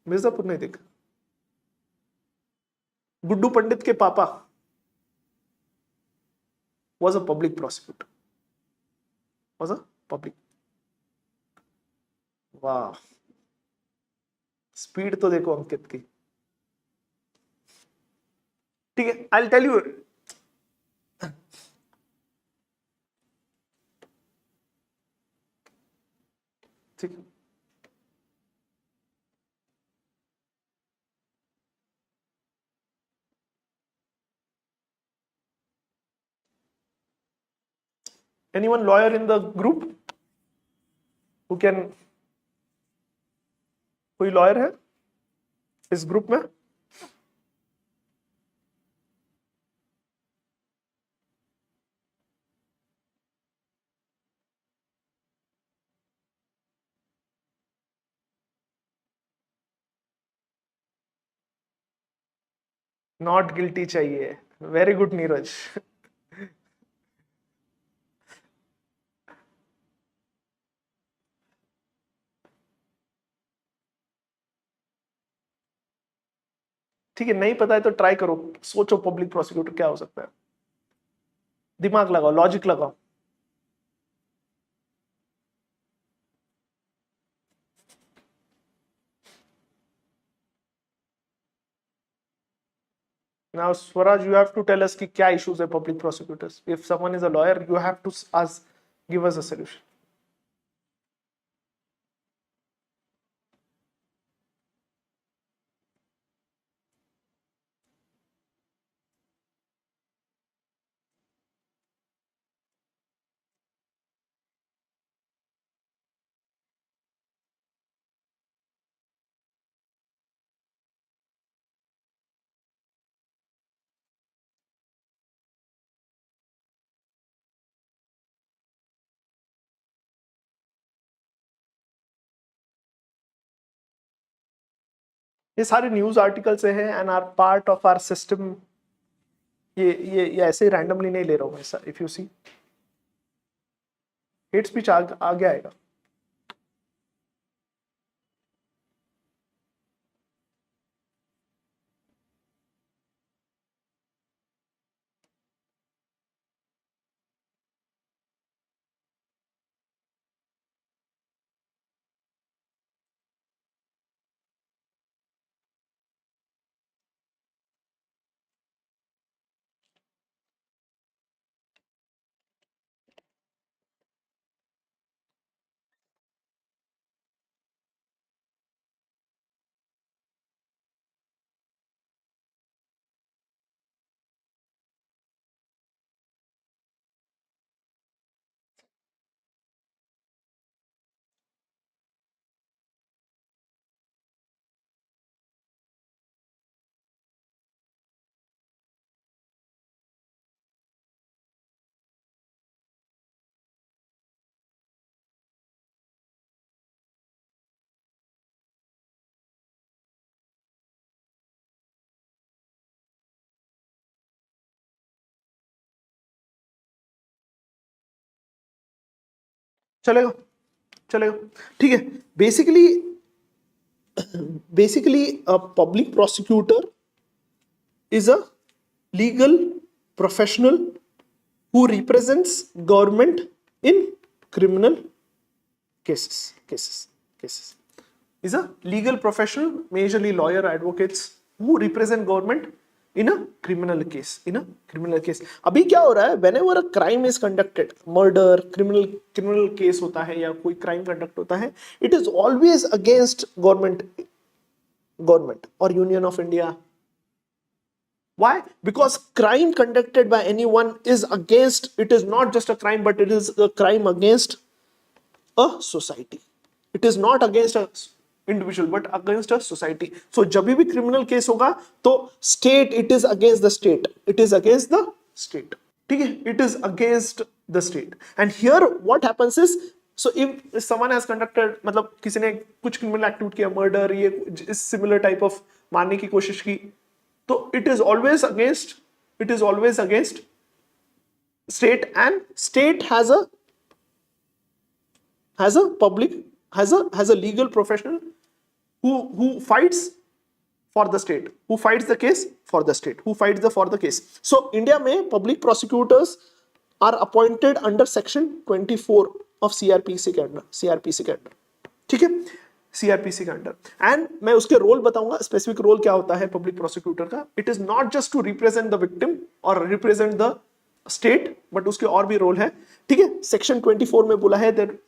मिर्जापुर नहीं देखा, गुड्डू पंडित के पापा was a public prosecutor, was a public, वाह, स्पीड तो देखो अंकित की। ठीक है, आई विल टेल यू, ठीक है, anyone lawyer in the group who can, कोई लॉयर है इस ग्रुप में? नॉट गिल्टी चाहिए, वेरी गुड नीरज। ठीक है, नहीं पता है तो ट्राई करो, सोचो पब्लिक प्रोसिक्यूटर क्या हो सकता है, दिमाग लगाओ, लॉजिक लगाओ। Now Swaraj, you have to tell us कि क्या issues है public prosecutors, if someone is a lawyer you have to ask, give us a solution। ये सारे न्यूज आर्टिकल से हैं and are part of our system. ये ऐसे ही रैंडमली नहीं ले रहा हूं मैं, if you see hate speech आगे आएगा। चलेगा, चलेगा, ठीक है। Basically a public prosecutor is a legal professional who represents government in criminal cases is a legal professional, majorly lawyer, advocates who represent government in a criminal case. अभी क्या हो रहा है, whenever a crime is conducted, murder, criminal case होता है या कोई crime conduct होता है, it is always against government or Union of India. Why? Because crime conducted by anyone is against, it is not just a crime, but it is a crime against a society. It is not against a individual, but against a society. So जब भी criminal case होगा तो state, it is against the state. It is against the state. ठीक है? It is against the state. And here what happens is, so if someone has conducted, मतलब किसी ने कुछ criminal activity किया, murder, ये similar type of मारने की कोशिश की, तो it is always against state, and state has a legal professional who fights for the state, who fights the case for the state, who fights for the case. So India में public prosecutors are appointed under section 24 of CRPC के under, ठीक है, CRPC के under. And मैं उसके role बताऊंगा, specific role क्या होता है पब्लिक प्रोसिक्यूटर का. It is not just to represent the victim और रिप्रेजेंट द स्टेट, बट उसके और भी रोल है, ठीक है. सेक्शन 24 में बोला है that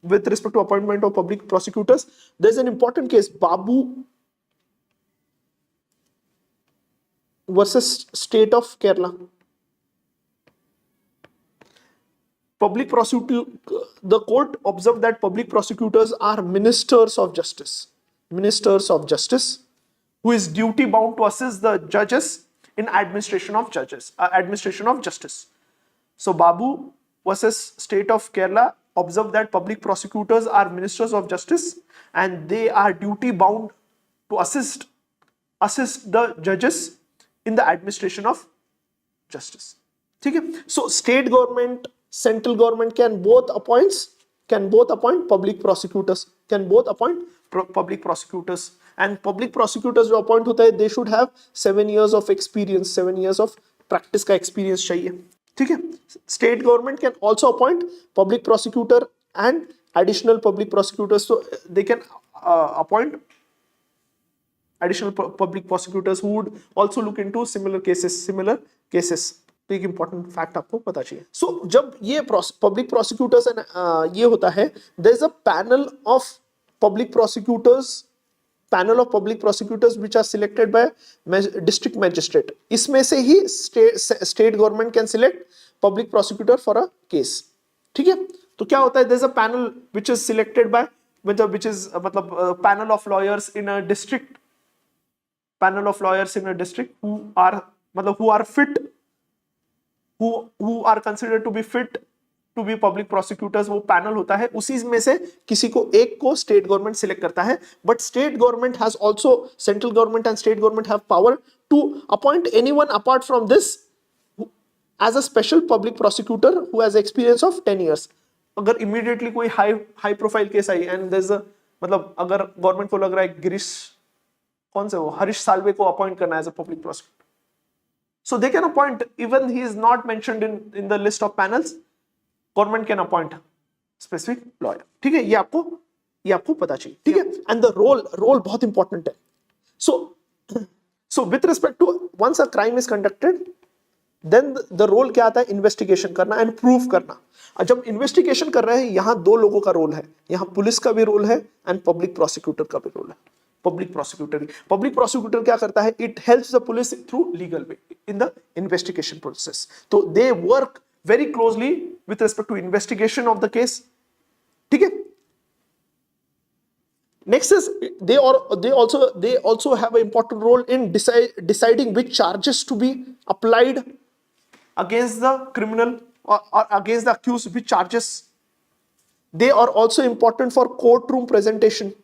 with respect to appointment of public prosecutors, there's an important case, Babu versus state of Kerala. The court observed that public prosecutors are ministers of justice, who is duty bound to assist the judges in administration of justice. So Babu versus state of Kerala observed that public prosecutors are ministers of justice and they are duty bound to assist the judges in the administration of justice. ठीक है. So state government, central government can both appoint public prosecutors, and public prosecutors जो appoint होता है, they should have 7 years of experience, 7 years of practice का experience चाहिए, ठीक है. State government can also appoint public prosecutor and additional public prosecutors, so they can appoint additional public prosecutors who would also look into similar cases. तो एक important fact आपको पता चाहिए. सो जब ये पब्लिक प्रोसिक्यूटर्स ये होता है, there is a panel of public prosecutors which are selected by district magistrate. इसमें से ही state government can select public prosecutor for a case, ठीक है. तो क्या होता है, there is a panel which is selected by panel of lawyers in a district, who are considered to be fit to be public prosecutors. वो panel होता है, उसी में से किसी को एक को स्टेट गवर्नमेंट सिलेक्ट करता है. But state government has also, central government and state government have power to appoint anyone apart from this as a special public prosecutor who has experience of 10 years. अगर immediately कोई high profile case आई and there is अगर government को लग रहा है गिरीश, कौन से वो, हरीश साल्वे को अपॉइंट करना है as a public prosecutor, so they can appoint, even he is not mentioned in the list of panels, government can appoint specific lawyer, ठीक है. ये आपको पता चाहिए, ठीक है. and the role बहुत important है. so with respect to once a crime is conducted, then the role क्या आता है, इन्वेस्टिगेशन करना एंड प्रूव करना. जब इन्वेस्टिगेशन कर रहे हैं, यहां दो लोगों का रोल है, यहां पुलिस का भी रोल है एंड पब्लिक प्रोसिक्यूटर का भी रोल है. पब्लिक प्रोसिक्यूटर क्या करता है, it helps the police through legal way in the investigation process. तो they work very closely with respect to investigation of the case, ठीक है. Next is they also have an important role in deciding which charges to be applied against the criminal or against the accused, which charges. They are also important for courtroom presentation,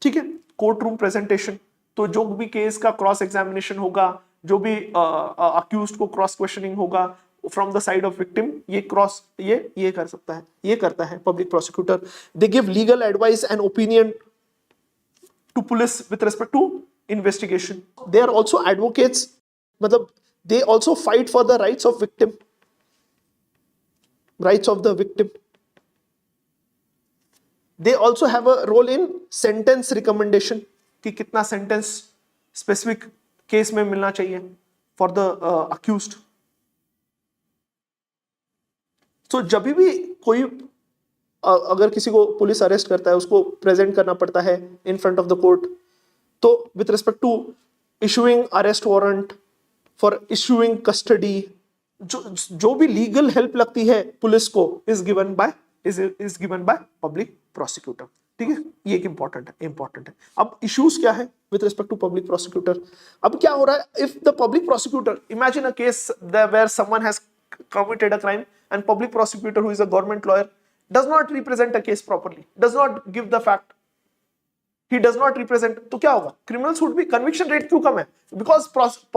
ठीक है. Court room presentation, तो जो भी case का cross examination होगा, जो भी accused को क्रॉस क्वेश्चनिंग होगा, from the side of victim, ये cross ये कर सकता है, ये करता है public prosecutor. They give legal advice and opinion to police with respect to investigation. They are also advocates, मतलब they also fight for the rights of victim, rights of the victim. They also have a role in sentence recommendation, कि कितना sentence specific case में मिलना चाहिए for the accused. So जब भी कोई अगर किसी को पुलिस अरेस्ट करता है, उसको प्रेजेंट करना पड़ता है in front of the court, तो with respect to issuing arrest warrant, for issuing custody, जो भी लीगल हेल्प लगती है पुलिस को is given by public prosecutor. ठीक है, ये एक इंपॉर्टेंट है. अब इश्यूज क्या है with respect to public prosecutor? अब क्या हो रहा है, if the public prosecutor, imagine a case where someone has committed a crime and public prosecutor, who is a government lawyer, does not represent a case properly, does not give the fact, he does not represent, तो क्या होगा? Criminals would be, conviction rate क्यों कम है? Because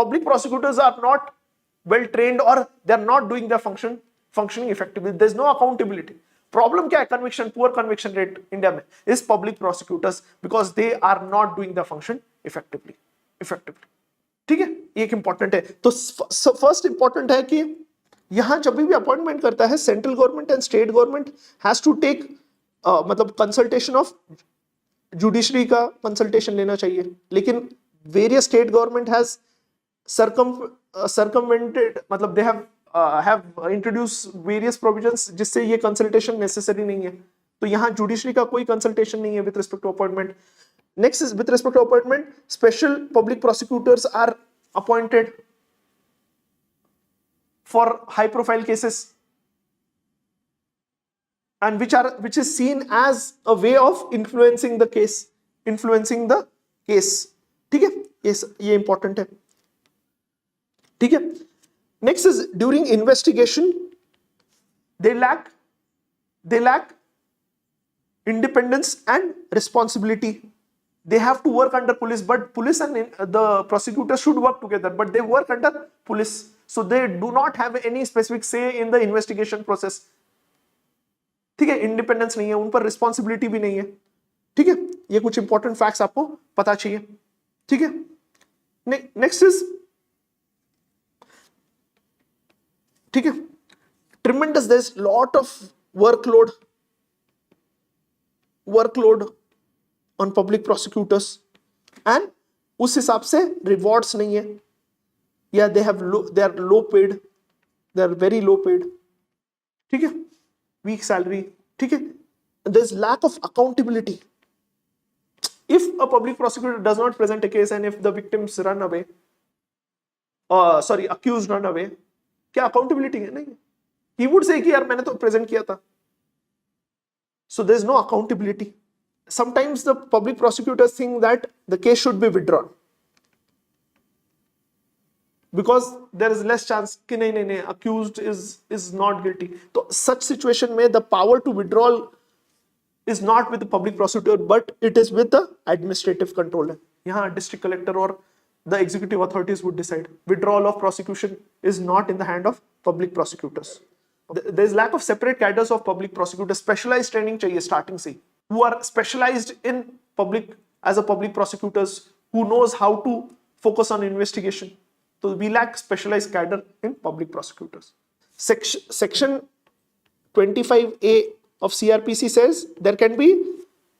public prosecutors are not well trained, or they are not doing their functioning effectively. There is no accountability. Problem क्या है? Conviction, poor conviction rate India में is public prosecutors, because they are not doing the function effectively. ठीक है, ये एक important है. तो first important है कि यहां जब भी अपॉइंटमेंट करता है, central government and state government has to take मतलब कंसल्टेशन ऑफ जुडिशरी का कंसल्टेशन लेना चाहिए. लेकिन various state government has circumvented, मतलब दे have introduced various provisions जिससे ये कंसल्टेशन नेसेसरी नहीं है. तो यहां जुडिशरी का कोई कंसल्टेशन नहीं है with respect to appointment. Next is with respect to appointment, special public prosecutors are appointed for high profile cases, and which is seen as a way of influencing the case. ठीक है, ये important है. ठीक है, next is during investigation they lack independence and responsibility. They have to work under police, but police and the prosecutors should work together, but they work under police, so they do not have any specific say in the investigation process. ठीक है, independence नहीं है, उन पर responsibility भी नहीं है. ठीक है, ये कुछ इंपॉर्टेंट फैक्ट्स आपको पता चाहिए. ठीक है, नेक्स्ट इज, ठीक है, tremendous, there is lot of workload on public prosecutors, and उस हिसाब से rewards नहीं है, या they are low paid, they are very low paid. ठीक है, weak salary. ठीक है, there is lack of accountability. If a public prosecutor does not present a case and if the victims run away, accused run away, क्या accountability है? नहीं. He would say कि यार मैंने तो present किया था. So there is no accountability. Sometimes the public prosecutors think that the case should be withdrawn because there is less chance कि नहीं accused is not guilty. तो such situation में the power to withdrawal is not with the public prosecutor, but it is with the administrative controller. यहाँ district collector or the executive authorities would decide. Withdrawal of prosecution is not in the hand of public prosecutors. There is lack of separate cadres of public prosecutors. Specialized training चाहिए starting से, who are specialized in as a public prosecutors, who knows how to focus on investigation. So we lack specialized cadre in public prosecutors. Section 25A of CRPC says there can be,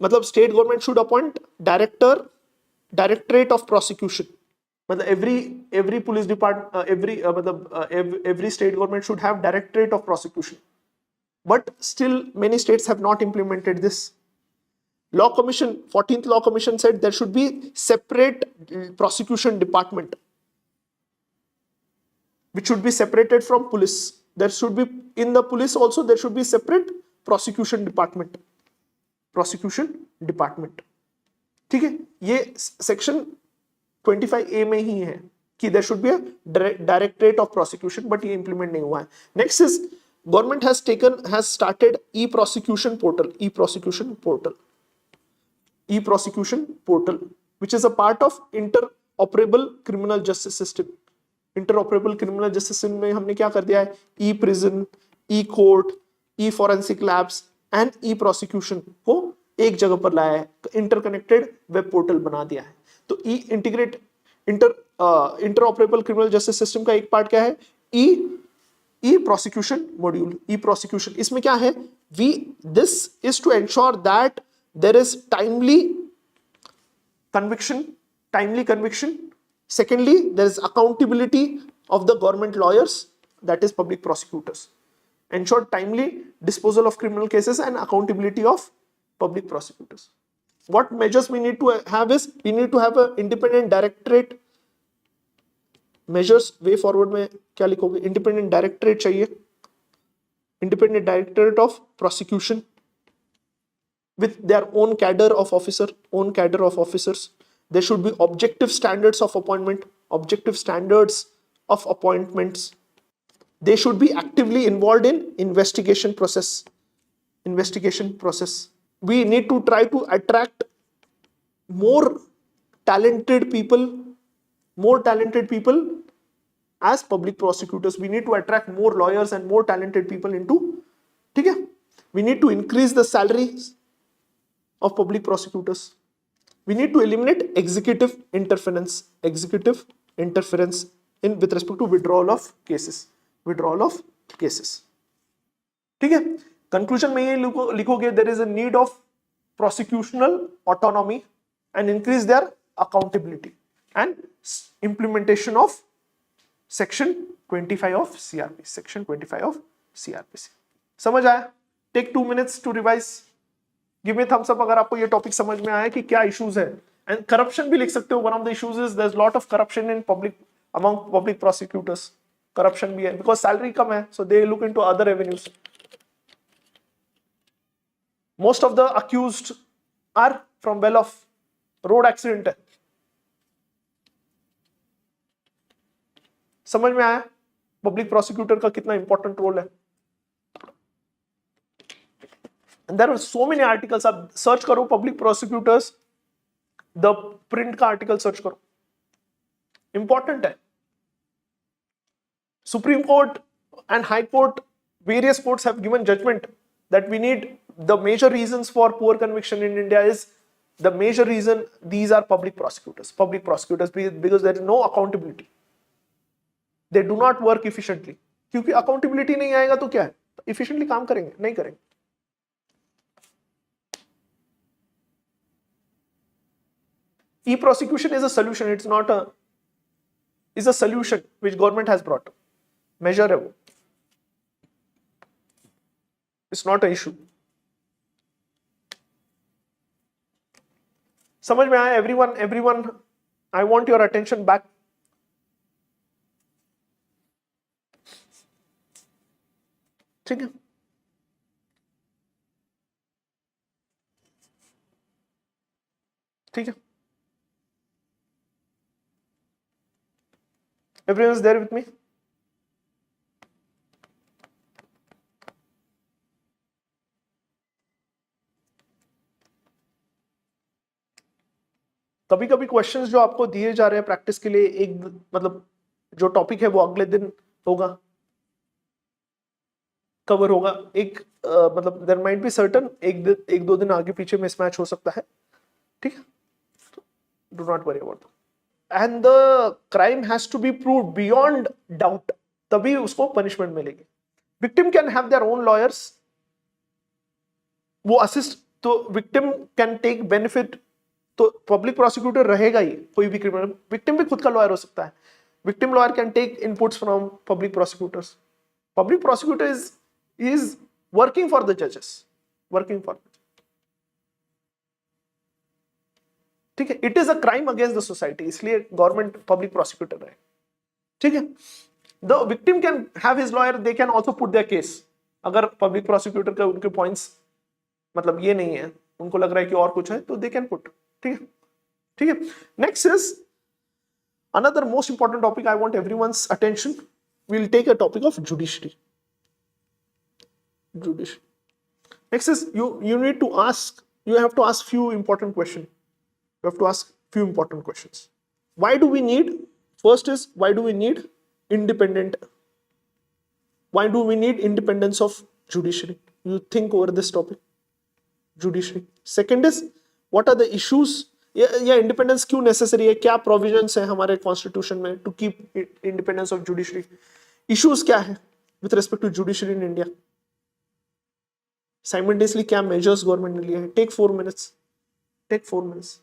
मतलब state government should appoint directorate of prosecution. मतलब every police department, every state government should have directorate of prosecution. But still many states have not implemented this. Law Commission, 14th Law Commission said there should be separate prosecution department, which should be separated from police. There should be, in the police also, there should be separate prosecution department. ठीक है, ये section 25A में ही है कि there should be a directorate of prosecution, but ये implement नहीं हुआ है. Next is, government has started e-prosecution portal, which is a part of interoperable criminal justice system. Interoperable criminal justice system में हमने क्या कर दिया है, e prison, e court, e forensic labs and e prosecution को एक जगह पर लाया है, इंटरकनेक्टेड वेब पोर्टल बना दिया है। तो e integrate interoperable criminal justice system का एक पार्ट क्या है, e prosecution module, e prosecution. इसमें क्या है, this is to ensure that there is timely conviction. Secondly, there is accountability of the government lawyers, that is public prosecutors. Ensure timely disposal of criminal cases and accountability of public prosecutors. What measures we need to have is, we need to have an independent directorate. Measures way forward में क्या लिखोगे, independent directorate चाहिए, independent directorate of prosecution with their own cadre of officers. There should be objective standards of appointments. They should be actively involved in investigation process. We need to try to attract more talented people as public prosecutors. We need to attract more lawyers and more talented people into, ठीक है? We need to increase the salaries of public prosecutors. We need to eliminate executive interference in with respect to withdrawal of cases. ठीक है? Conclusion में ये लिखोगे, there is a need of prosecutional autonomy and increase their accountability and implementation of section 25 of CRPC. समझ आया? Take 2 minutes to revise. Give me thumbs up अगर आपको ये टॉपिक समझ में आया कि क्या इश्यूज है। एंड करप्शन भी लिख सकते हो, one of the issues is there is lot of corruption in public among public prosecutors. Corruption भी है बिकॉज सैलरी कम है, so they look into other avenues. Most of the accused are from well off, road accident है। समझ में आया public prosecutor का कितना इंपॉर्टेंट रोल है। And there are so many articles. आप सर्च करो पब्लिक प्रोसिक्यूटर्स, द प्रिंट का आर्टिकल सर्च करो, इंपॉर्टेंट है। Supreme Court and High Court, various courts have given judgment that we need, the major reasons for poor conviction in India is, the major reason, these are public prosecutors because there is no accountability. They do not work efficiently. क्योंकि accountability नहीं आएगा तो क्या है, efficiently काम करेंगे नहीं करेंगे। E-prosecution is a solution. It's not is a solution which government has brought. Measure है वो, it's not an issue. समझ में आया? Everyone, I want your attention back. ठीक है? ठीक है? Everyone is there with me? कभी कभी क्वेश्चंस जो आपको दिए जा रहे हैं प्रैक्टिस के लिए, एक मतलब जो टॉपिक है वो अगले दिन होगा, कवर होगा। एक मतलब देयर माइट बी सर्टन एक दो दिन आगे पीछे मिसमैच हो सकता है, ठीक है? Do not worry about that. And the crime has to be proved beyond doubt, तभी उसको पनिशमेंट मिलेगी। Victim can have their own lawyers, वो असिस्ट, तो विक्टिम कैन टेक बेनिफिट, तो पब्लिक प्रोसिक्यूटर रहेगा ही। कोई भी क्रिमिनल, विक्टिम भी खुद का लॉयर हो सकता है। Victim lawyer can take inputs from public prosecutors. Public prosecutor is working for the जजेस, वर्किंग फॉर, ठीक है? It is a crime against the society, इसलिए गवर्नमेंट पब्लिक प्रोसिक्यूटर रहे, ठीक है? The victim can have his lawyer, they can also put their case. अगर public prosecutor के उनके पॉइंट्स मतलब ये नहीं है, उनको लग रहा है कि और कुछ है, तो दे कैन पुट, ठीक है? ठीक है? Next is another most important topic I want everyone's attention. We'll take a topic of judiciary. Next is you need to ask, you have to ask few important questions. You have to ask few important questions. Why do we need, first is, why do we need independent? Why do we need independence of judiciary? You think over this topic, judiciary. Second is, what are the issues? या independence क्यों necessary है, क्या provisions है हमारे constitution में to keep independence of judiciary? Issues क्या है with respect to judiciary in India? Simultaneously क्या मेजर्स गवर्नमेंट ने लिए हैं? Take 4 minutes, take 4 minutes.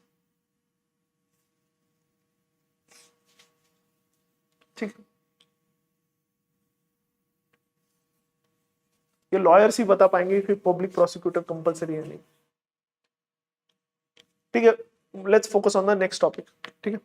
ठीक, ये लॉयर्स ही बता पाएंगे कि पब्लिक प्रोसिक्यूटर कंपलसरी है नहीं. ठीक है, let's focus on the next topic. ठीक है,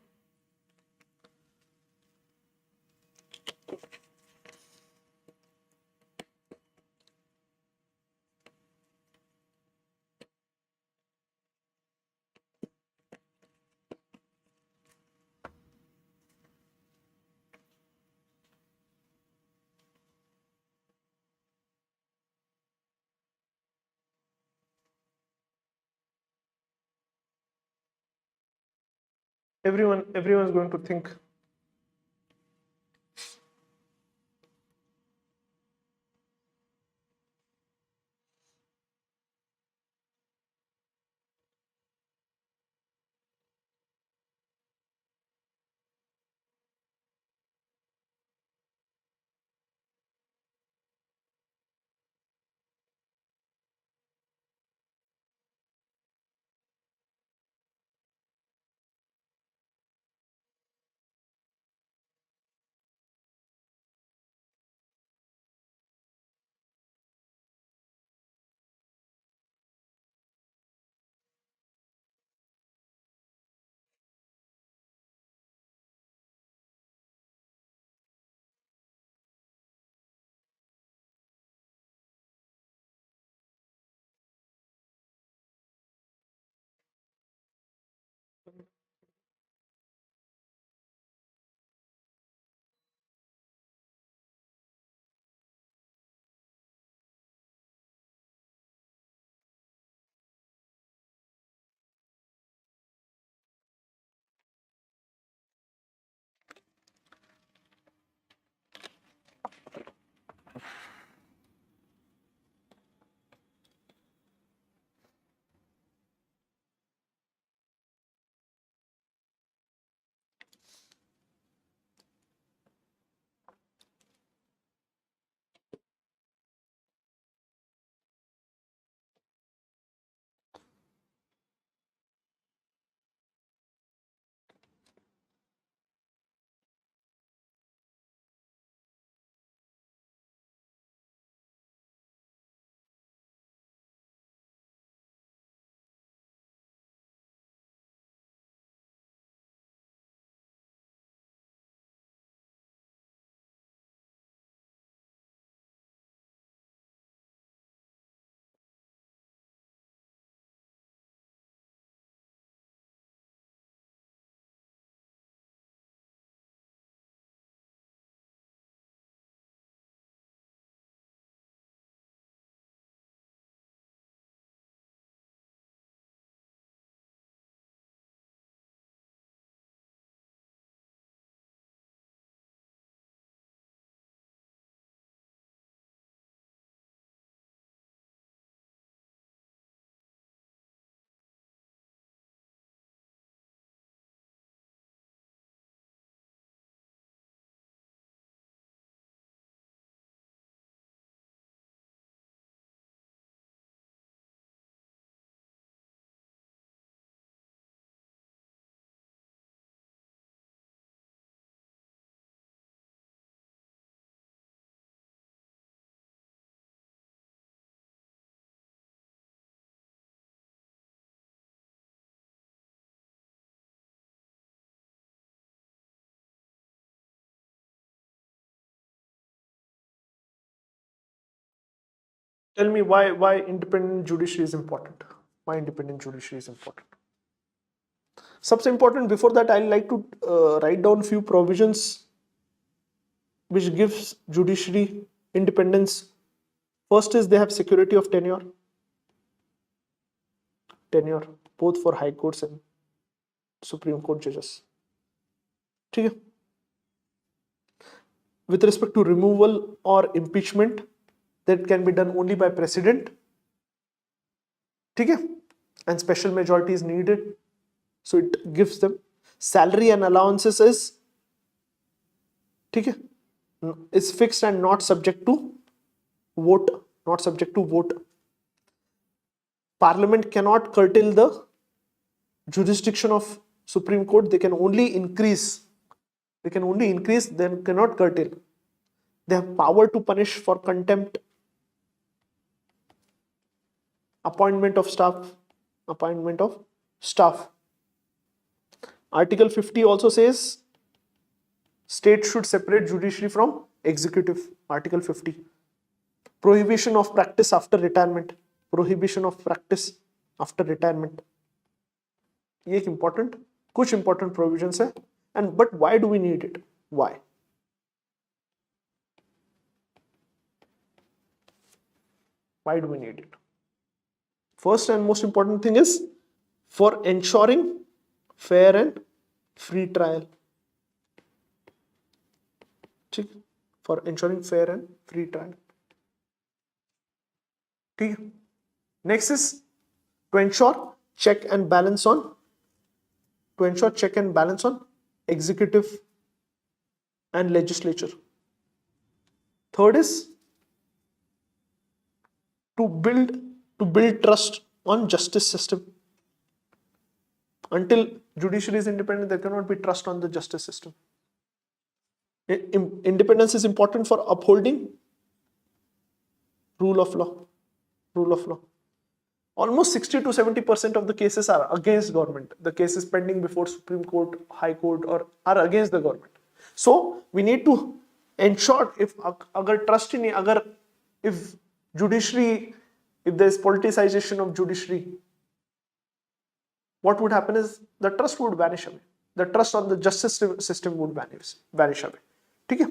everyone is going to think. Tell me why independent judiciary is important. Why independent judiciary is important. सबसे important, before that I like to write down few provisions which gives judiciary independence. First is they have security of tenure, both for high courts and Supreme Court judges. ठीक है. with respect to removal or impeachment, that can be done only by president. ठीक है, and special majority is needed, so it gives them. Salary and allowances is, ठीक है, is fixed and not subject to vote, not subject to vote. Parliament cannot curtail the jurisdiction of Supreme Court. They can only increase, they cannot curtail. They have power to punish for contempt. Appointment of staff. Article 50 also says state should separate judiciary from executive. Article 50. Prohibition of practice after retirement. ये एक important, कुछ important provisions है. And but why do we need it? Why? Why do we need it? First and most important thing is for ensuring fair and free trial. For ensuring fair and free trial. Next is to ensure check and balance on executive and legislature. Third is to build trust on justice system. Until judiciary is independent, there cannot be trust on the justice system. Independence is important for upholding rule of law. Almost 60 to 70% of the cases are against government. The cases pending before Supreme Court, High Court, or are against the government. So we need to ensure if trust in if judiciary, if there is politicization of judiciary, what would happen is the trust would vanish away. The trust on the justice system would vanish away. Okay?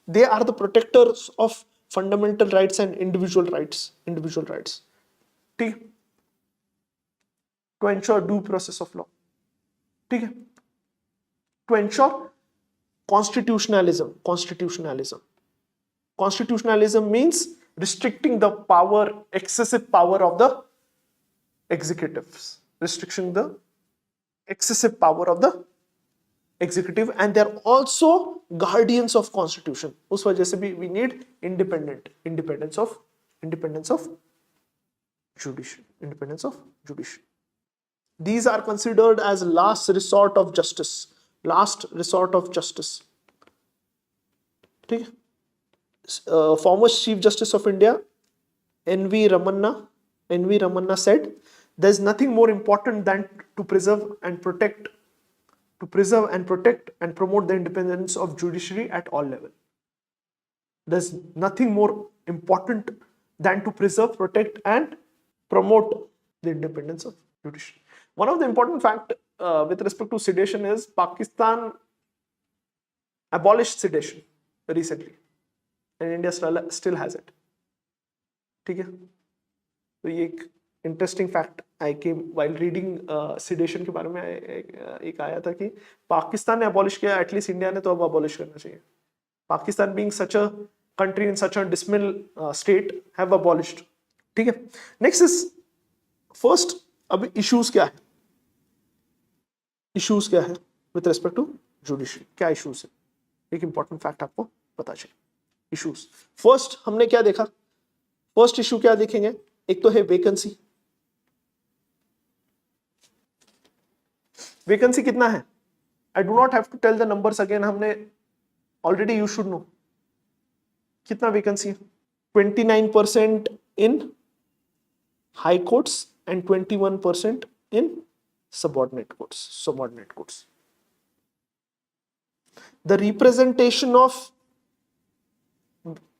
They are the protectors of fundamental rights and individual rights. Okay? To ensure due process of law. Okay? To ensure constitutionalism. Constitutionalism means restricting the power, excessive power of the executives. Restricting the excessive power of the executive, and they're also guardians of constitution. उस वजह से भी we need independence of judiciary. These are considered as last resort of justice. ठीक है? Former Chief Justice of India, N.V. Ramanna said, "There's nothing more important than to preserve and protect and promote the independence of judiciary at all levels." There's nothing more important than to preserve, protect, and promote the independence of judiciary. One of the important facts with respect to sedition is Pakistan abolished sedition recently, and India still has it. ठीक है? तो ये एक interesting fact I came while reading sedation के बारे में एक आया था कि पाकिस्तान ने अबॉलिश किया, एटलीस्ट इंडिया ने तो अब अबॉलिश करना चाहिए. Pakistan being such a country in such a decimal state have abolished. ठीक है? नेक्स्ट इज फर्स्ट, अब इश्यूज क्या है विद रिस्पेक्ट टू जुडिशरी. क्या इश्यूज है? एक इंपॉर्टेंट फैक्ट आपको पता चाहिए. इश्यूज फर्स्ट हमने क्या देखा? फर्स्ट इश्यू क्या देखेंगे? एक तो है वेकेंसी. वेकेंसी कितना है? I do not have to tell the numbers again, हमने ऑलरेडी, यू शुड नो. कितना वेकेंसी है? 29% in high courts and 21% in subordinate courts. The representation of,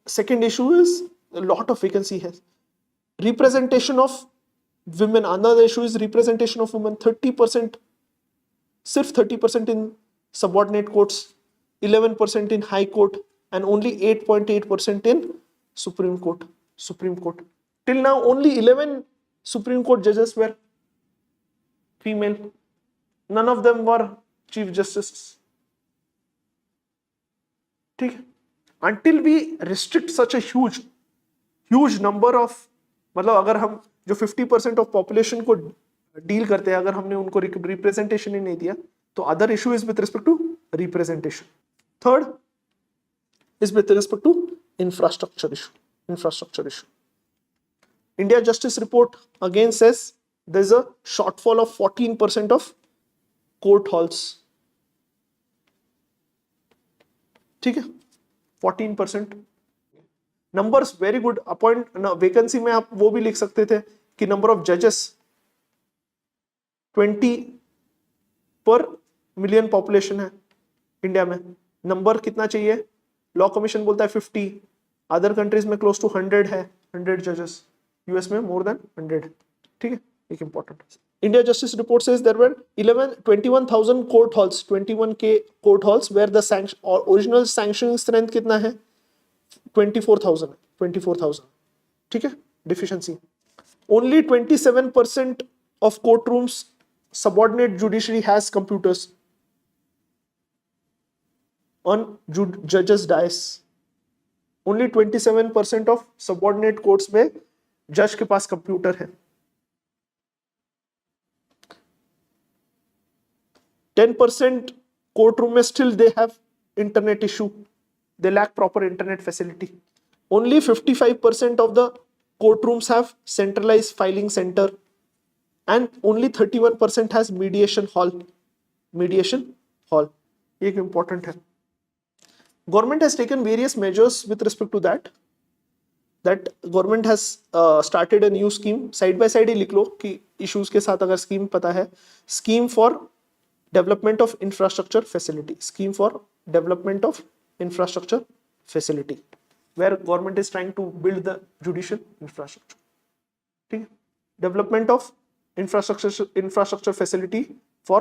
second issue is a lot of vacancy has. Representation of women, another issue is representation of women. 30%, सिर्फ 30% in subordinate courts, 11% in high court, and only 8.8% in Supreme Court. Till now, only 11 Supreme Court judges were female. None of them were chief justices. ठीक है? until we restrict such a huge number of, मतलब अगर हम जो 50% of population को deal करते हैं, अगर हमने उनको रिप्रेजेंटेशन ही नहीं दिया, तो other issue is with respect to representation. Third is with respect to infrastructure issue. India Justice Report again says there is a shortfall of 14% of court halls. ठीक है, 14%. Numbers very good. Appoint vacancy में आप वो भी लिख सकते थे कि नंबर ऑफ जजेस 20 पर मिलियन पॉपुलेशन है इंडिया में. नंबर कितना चाहिए? लॉ कमीशन बोलता है 50. अदर कंट्रीज में क्लोज टू 100 है, 100 जजेस. यूएस में मोर देन 100. ठीक है, एक important. India justice report says there were 21,000 court halls, 21 के court halls where the sanction और ओरिजिनल सैंक्शनिंग स्ट्रेंथ कितना है? 24,000. ठीक है, deficiency. Only 27% of court rooms subordinate judiciary has computers on judges dais. Only 27% of subordinate courts में जज के पास computer है. 10% कोर्ट रूम में still they have internet issue. They lack proper internet facility. Only 55% of the courtrooms have centralized filing center and only 31% has mediation hall. ये एक important है. Government has taken various measures with respect to that. Government has started a new scheme. Side by side ही लिख लो कि issues के साथ अगर scheme पता है. Scheme for development of infrastructure facility. Scheme for development of infrastructure facility, where government is trying to build the judicial infrastructure. ठीक है. Development of infrastructure facility for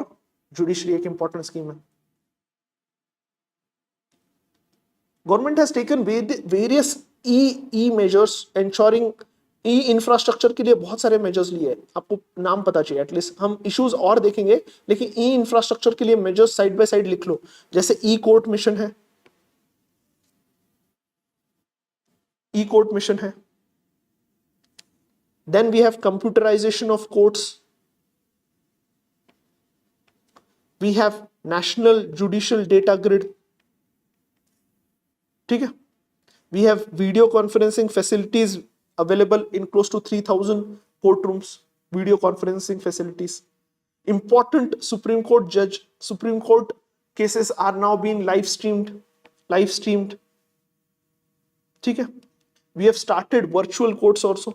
judiciary एक important scheme है. Government has taken various e measures ensuring e-infrastructure के लिए बहुत सारे measures लिए. आपको नाम पता चाहिए एटलीस्ट. हम issues और देखेंगे, लेकिन e-infrastructure के लिए measures साइड बाय साइड लिख लो. जैसे e-court mission है, then we have computerization of courts. We have national judicial data grid. ठीक है. We have video conferencing facilities available in close to 3,000 courtrooms. Video conferencing facilities. Important Supreme Court cases are now being live streamed. ठीक है. We have started virtual courts also.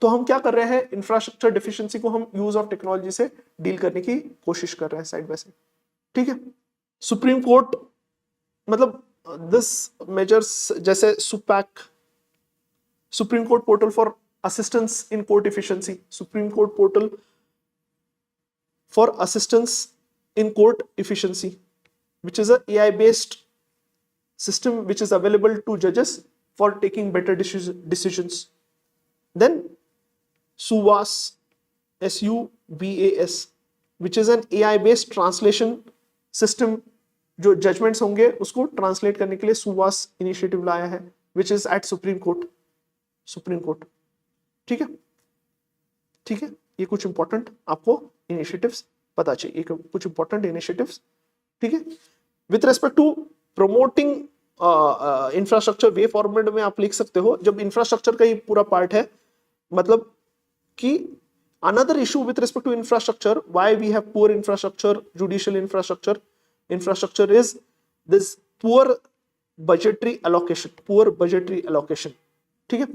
तो हम क्या कर रहे हैं? इंफ्रास्ट्रक्चर डिफिशिएंसी को हम यूज ऑफ टेक्नोलॉजी से डील करने की कोशिश कर रहे हैं साइड बाय साइड. ठीक है. सुप्रीम कोर्ट मतलब दिस मेजर्स जैसे SUPACE, supreme court portal for assistance in court efficiency, supreme court portal for assistance in court efficiency, which is a AI based system which is available to judges for taking better decisions. Then SUVAS, SUVAS, which is an AI based translation system. जो judgements होंगे उसको translate करने के लिए सुवास initiative लाया है, which is at supreme court. ठीक है. ये कुछ इंपॉर्टेंट आपको इनिशिएटिव्स पता चाहिए, कुछ इंपॉर्टेंट इनिशिएटिव्स. ठीक है. With respect to promoting infrastructure, वे फॉर्मेट में आप लिख सकते हो. जब इंफ्रास्ट्रक्चर का ही पूरा पार्ट है, मतलब कि another issue with respect to infrastructure, why we have poor infrastructure, judicial infrastructure is this poor budgetary allocation. ठीक है.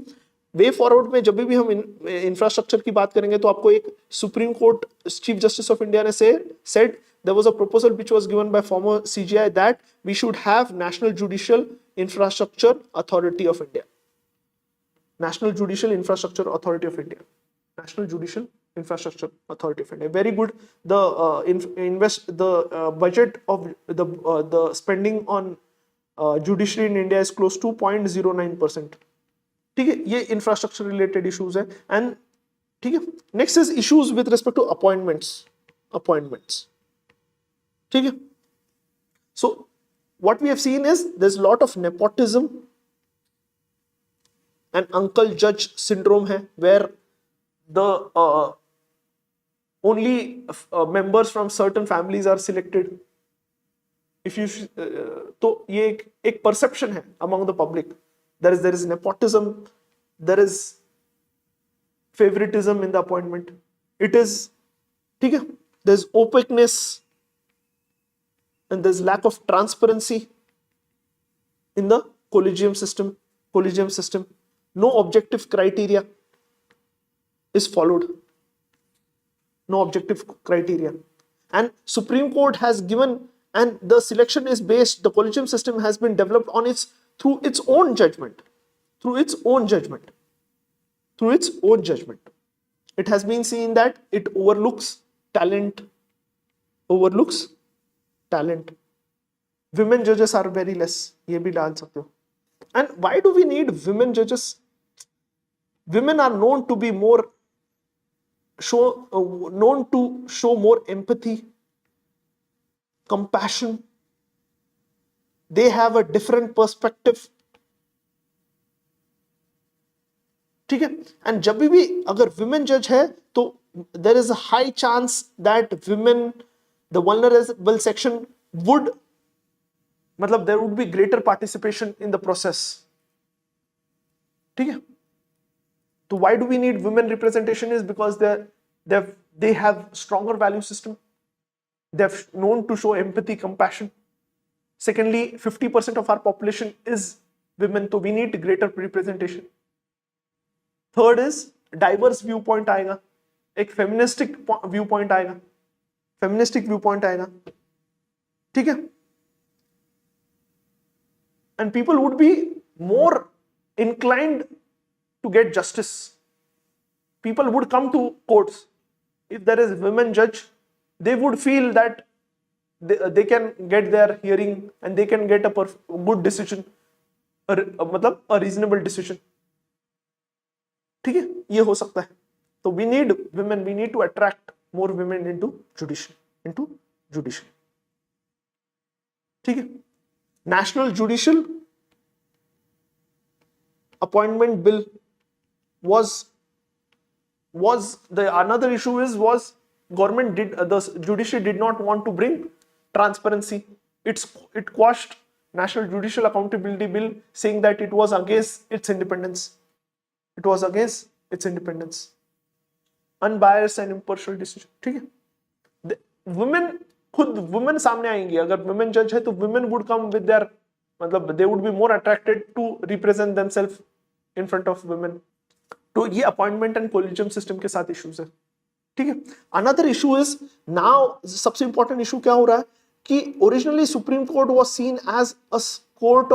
वे फॉरवर्ड में जब भी हम इंफ्रास्ट्रक्चर की बात करेंगे तो आपको एक supreme court chief justice of India ने said there was a proposal which was given by former CJI that we should have National Judicial Infrastructure Authority of India. Very good. The budget of the spending on judiciary in India is close to 0.09%. ठीक है. ये infrastructure related issues है. And ठीक है. Next is issues with respect to appointments. ठीक है. So what we have seen is there's a lot of nepotism and uncle judge syndrome hai, where the only members from certain families are selected. If you तो ये एक perception है among the public. There is nepotism, there is favoritism in the appointment. It is, ठीक है, there's opaqueness and there's lack of transparency in the collegium system. No objective criteria is followed. No objective criteria. And Supreme Court has given, and the selection is based, the collegium system has been developed on through its own judgment. It has been seen that it overlooks talent. Women judges are very less. ये भी डाल सकते हो. And why do we need women judges? Women are known to be more known to show more empathy, compassion. They have a different perspective. ठीक है. And जब भी अगर women judge है तो there is a high chance that women, the vulnerable section, would, मतलब there would be greater participation in the process. ठीक है. So why do we need women representation is because they have stronger value system. They're known to show empathy, compassion. Secondly, 50% of our population is women, so we need greater representation. Third is diverse viewpoint आएगा, एक feministic viewpoint आएगा, ठीक है. And people would be more inclined to get justice. People would come to courts. If there is a women judge, they would feel that they can get their hearing and they can get a good decision, मतलब a reasonable decision. ठीक है, ये हो सकता है. तो we need women, we need to attract more women into judiciary. ठीक है. National Judicial Appointment Bill was the another issue was government the judiciary did not want to bring transparency. It quashed National Judicial Accountability Bill, saying that it was against its independence. Unbiased and impartial decision. ठीक है. Women सामने आएंगी. अगर women judge है तो women would come with their, मतलब they would be more attracted to represent themselves in front of women. तो ये appointment and collegium system के साथ issues है. ठीक है. Another issue is now, सबसे important issue क्या हो रहा है कि originally Supreme Court was seen as a court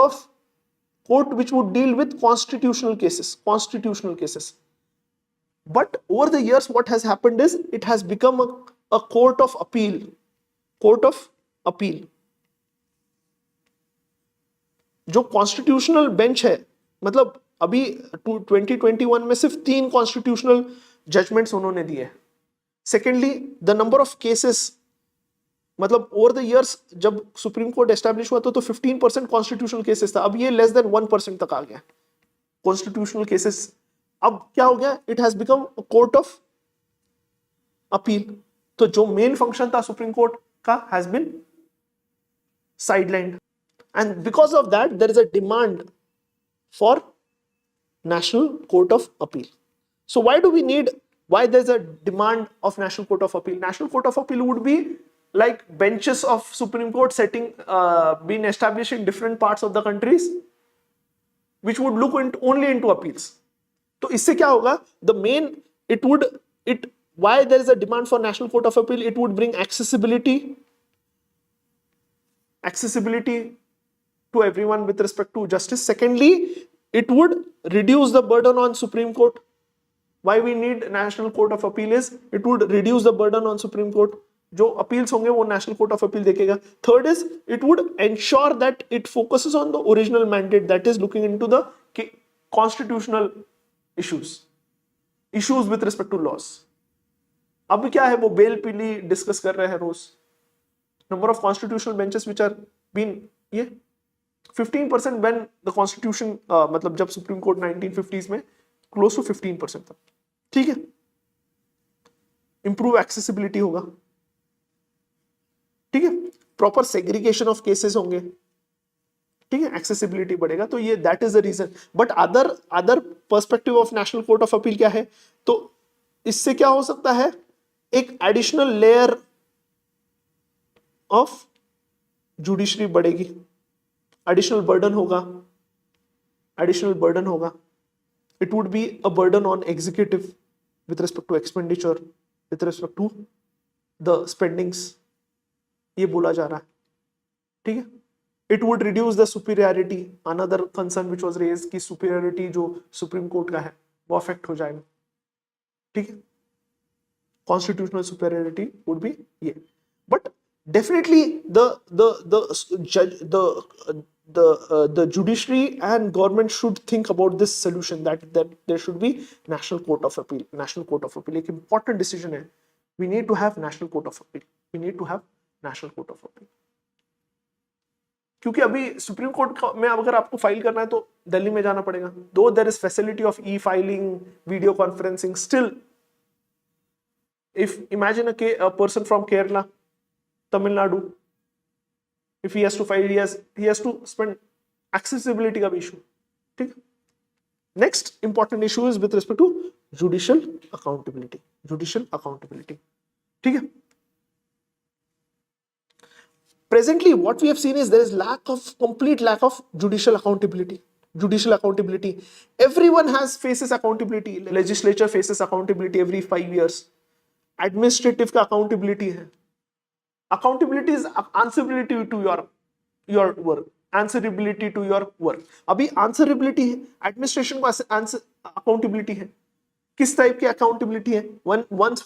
which would deal with constitutional cases. But over the years what has happened is it has become a court of appeal. जो constitutional bench है, मतलब अभी 2021 में सिर्फ 3 constitutional judgements उन्होंने दिए. Secondly, the number of cases, मतलब over the years जब सुप्रीम कोर्ट एस्टैब्लिश हुआ तो 15% कॉन्स्टिट्यूशनल केसेस था. अब ये लेस देन 1% तक आ गया कॉन्स्टिट्यूशनल केसेस. अब क्या हो गया, it has become court of appeal. तो जो मेन फंक्शन था सुप्रीम कोर्ट का has been sidelined. And because of that, there is a demand for National Court of Appeal. So why there's a demand of National Court of Appeal? National Court of Appeal would be like benches of Supreme Court being established in different parts of the countries, which would look only into appeals. तो इससे क्या होगा? Why there is a demand for National Court of Appeal? It would bring accessibility to everyone with respect to justice. Secondly, it would reduce the burden on Supreme Court. Why we need National Court of Appeal is it would reduce the burden on Supreme Court. जो appeals होंगे वो National Court of Appeal देखेगा. Third is it would ensure that it focuses on the original mandate, that is looking into the constitutional issues with respect to laws. अब क्या है, वो bell पीली discuss कर रहे हैं रोज. Number of constitutional benches which are been ये 15% व्हेन द कॉन्स्टिट्यूशन, मतलब जब सुप्रीम कोर्ट 1950s में क्लोज टू 15% था। ठीक है, इंप्रूव एक्सेसिबिलिटी होगा, ठीक है, प्रॉपर सेग्रीगेशन ऑफ केसेस होंगे, ठीक है, एक्सेसिबिलिटी बढ़ेगा। तो ये that is the reason. But other perspective of national court of appeal क्या है, तो इससे क्या हो सकता है, एक एडिशनल लेयर ऑफ जुडिशरी बढ़ेगी, एडिशनल बर्डन होगा, एडिशनल बर्डन होगा। It would be a burden on executive with respect to expenditure, with respect to the spendings, ये बोला जा रहा है, ठीक है। It would reduce the superiority, another concern which was raised कि superiority जो सुप्रीम कोर्ट का है वो अफेक्ट हो जाएगा, ठीक है, constitutional superiority would be ये। But definitely the judiciary and government should think about this solution, that there should be national court of appeal. National court of appeal एक important decision है, we need to have national court of appeal, we need to have national court of appeal। क्योंकि अभी supreme court में अगर आपको file करना है तो दिल्ली में जाना पड़ेगा, though there is facility of e filing, video conferencing, still if imagine a person from Kerala, Tamil Nadu, if he has to file, he has to spend accessibility का भी issue, ठीक। Next important issue is with respect to judicial accountability, judicial accountability, ठीक है। Presently, what we have seen is there is complete lack of judicial accountability. Judicial accountability. Everyone faces accountability. Legislature faces accountability every 5 years. Administrative का accountability है. Accountability is answerability to your work. Answerability to your work. अभी answerability है. Administration को accountability है. किस type की accountability है? Once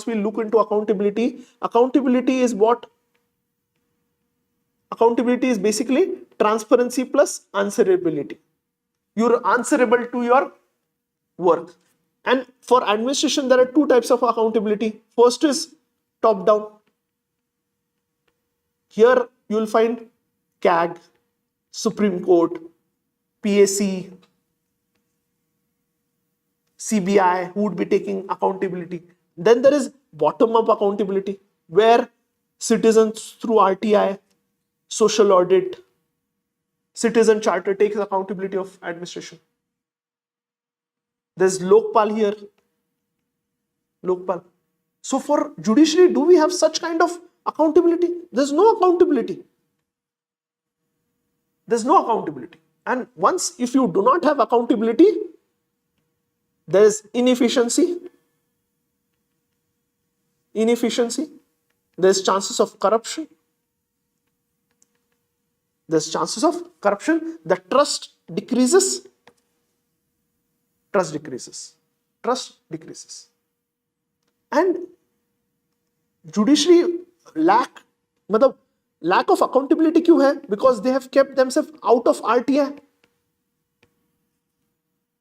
we look into accountability is what? Accountability is basically transparency plus answerability. You're answerable to your work. And for administration, there are two types of accountability. First is top down. Here you'll find CAG, Supreme Court, PAC, CBI, who would be taking accountability. Then there is bottom up accountability, where citizens through RTI, social audit, citizen charter takes accountability of administration. There's Lokpal here. Lokpal. So for judiciary, do we have such kind of accountability? There's no accountability. There's no accountability. And once, if you do not have accountability, there's inefficiency. There's chances of corruption. There's chances of corruption. The trust decreases. Trust decreases. And judiciary lack of accountability क्यों है? Because they have kept themselves out of RTI.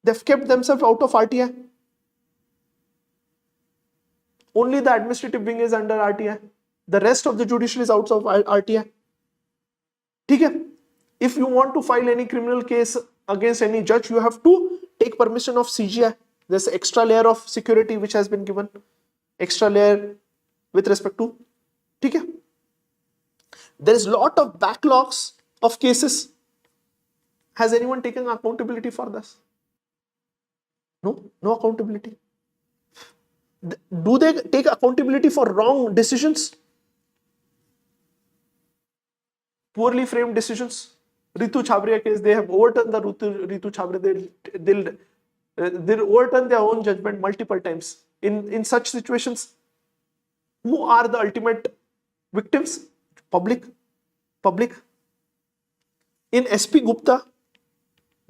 They've kept themselves out of RTI. Only the administrative wing is under RTI. The rest of the judiciary is out of RTI. ठीक है। If you want to file any criminal case against any judge, you have to take permission of CGI. There's extra layer of security which has been given. Extra layer with respect to, ठीक है। There is lot of backlogs of cases. Has anyone taken accountability for this? No accountability. Do they take accountability for wrong decisions? Poorly framed decisions. Ritu Chhabria case, they have overturned the Ritu Chhabria. They'll overturn their own judgment multiple times. In such situations, who are the ultimate victims? Public. In SP Gupta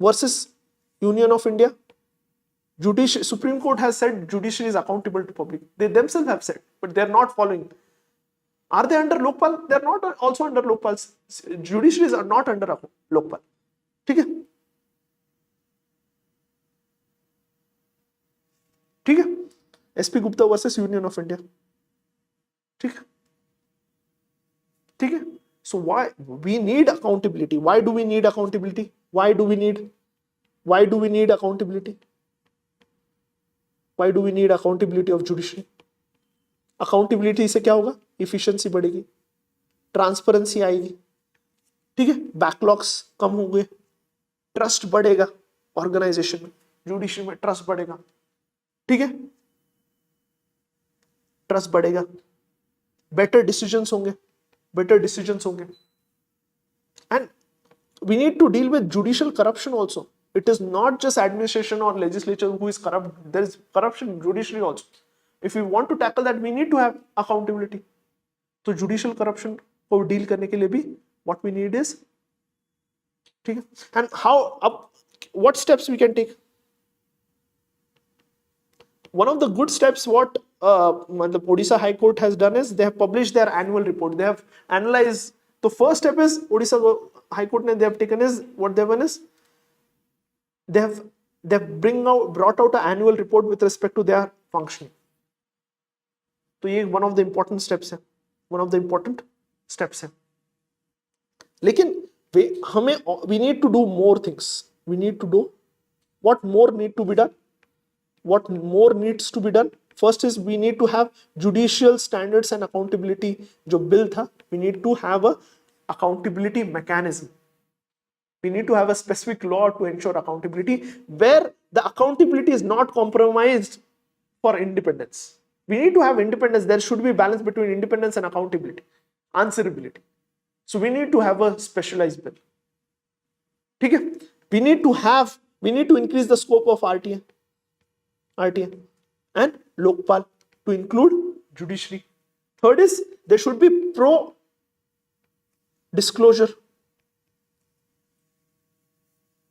versus Union of India, Supreme Court has said judiciary is accountable to public. They themselves have said, but they're not following. Are they under Lokpal? They're not also under Lokpal. Judiciaries are not under Lokpal. ठीक है? ठीक है? SP Gupta versus Union of India. ठीक है? ठीक है? So why we need accountability? Why do we need accountability? Why do we need accountability? Why do we need accountability of judiciary? Accountability से क्या होगा? इफिशिएंसी बढ़ेगी, ट्रांसपेरेंसी आएगी, ठीक है, बैकलॉग्स कम होंगे, ट्रस्ट बढ़ेगा ऑर्गेनाइजेशन में, जुडिशरी में ट्रस्ट बढ़ेगा, ठीक है, ट्रस्ट बढ़ेगा, बेटर डिसीजंस होंगे, and we need to deal with judicial corruption also. It is not just administration or legislature who is corrupt. There is corruption in judiciary also. If we want to tackle that, we need to have accountability. So judicial corruption को deal करने के लिए भी what we need is, ठीक है, and how up, what steps we can take. One of the good steps what the Odisha High Court has done is they have published their annual report. They have analyzed. The first step is Odisha High Court they have taken is what they have done is they have brought out an annual report with respect to their functioning. तो ये one of the important steps है, लेकिन we need to do more things. We need to do what more need to be done. What more needs to be done? First is we need to have judicial standards and accountability. जो bill था, we need to have a accountability mechanism. We need to have a specific law to ensure accountability where the accountability is not compromised for independence. We need to have independence. There should be balance between independence and accountability, answerability. So we need to have a specialized bill. ठीक है? We need to increase the scope of RTA and Lokpal to include judiciary. Third is there should be pro disclosure.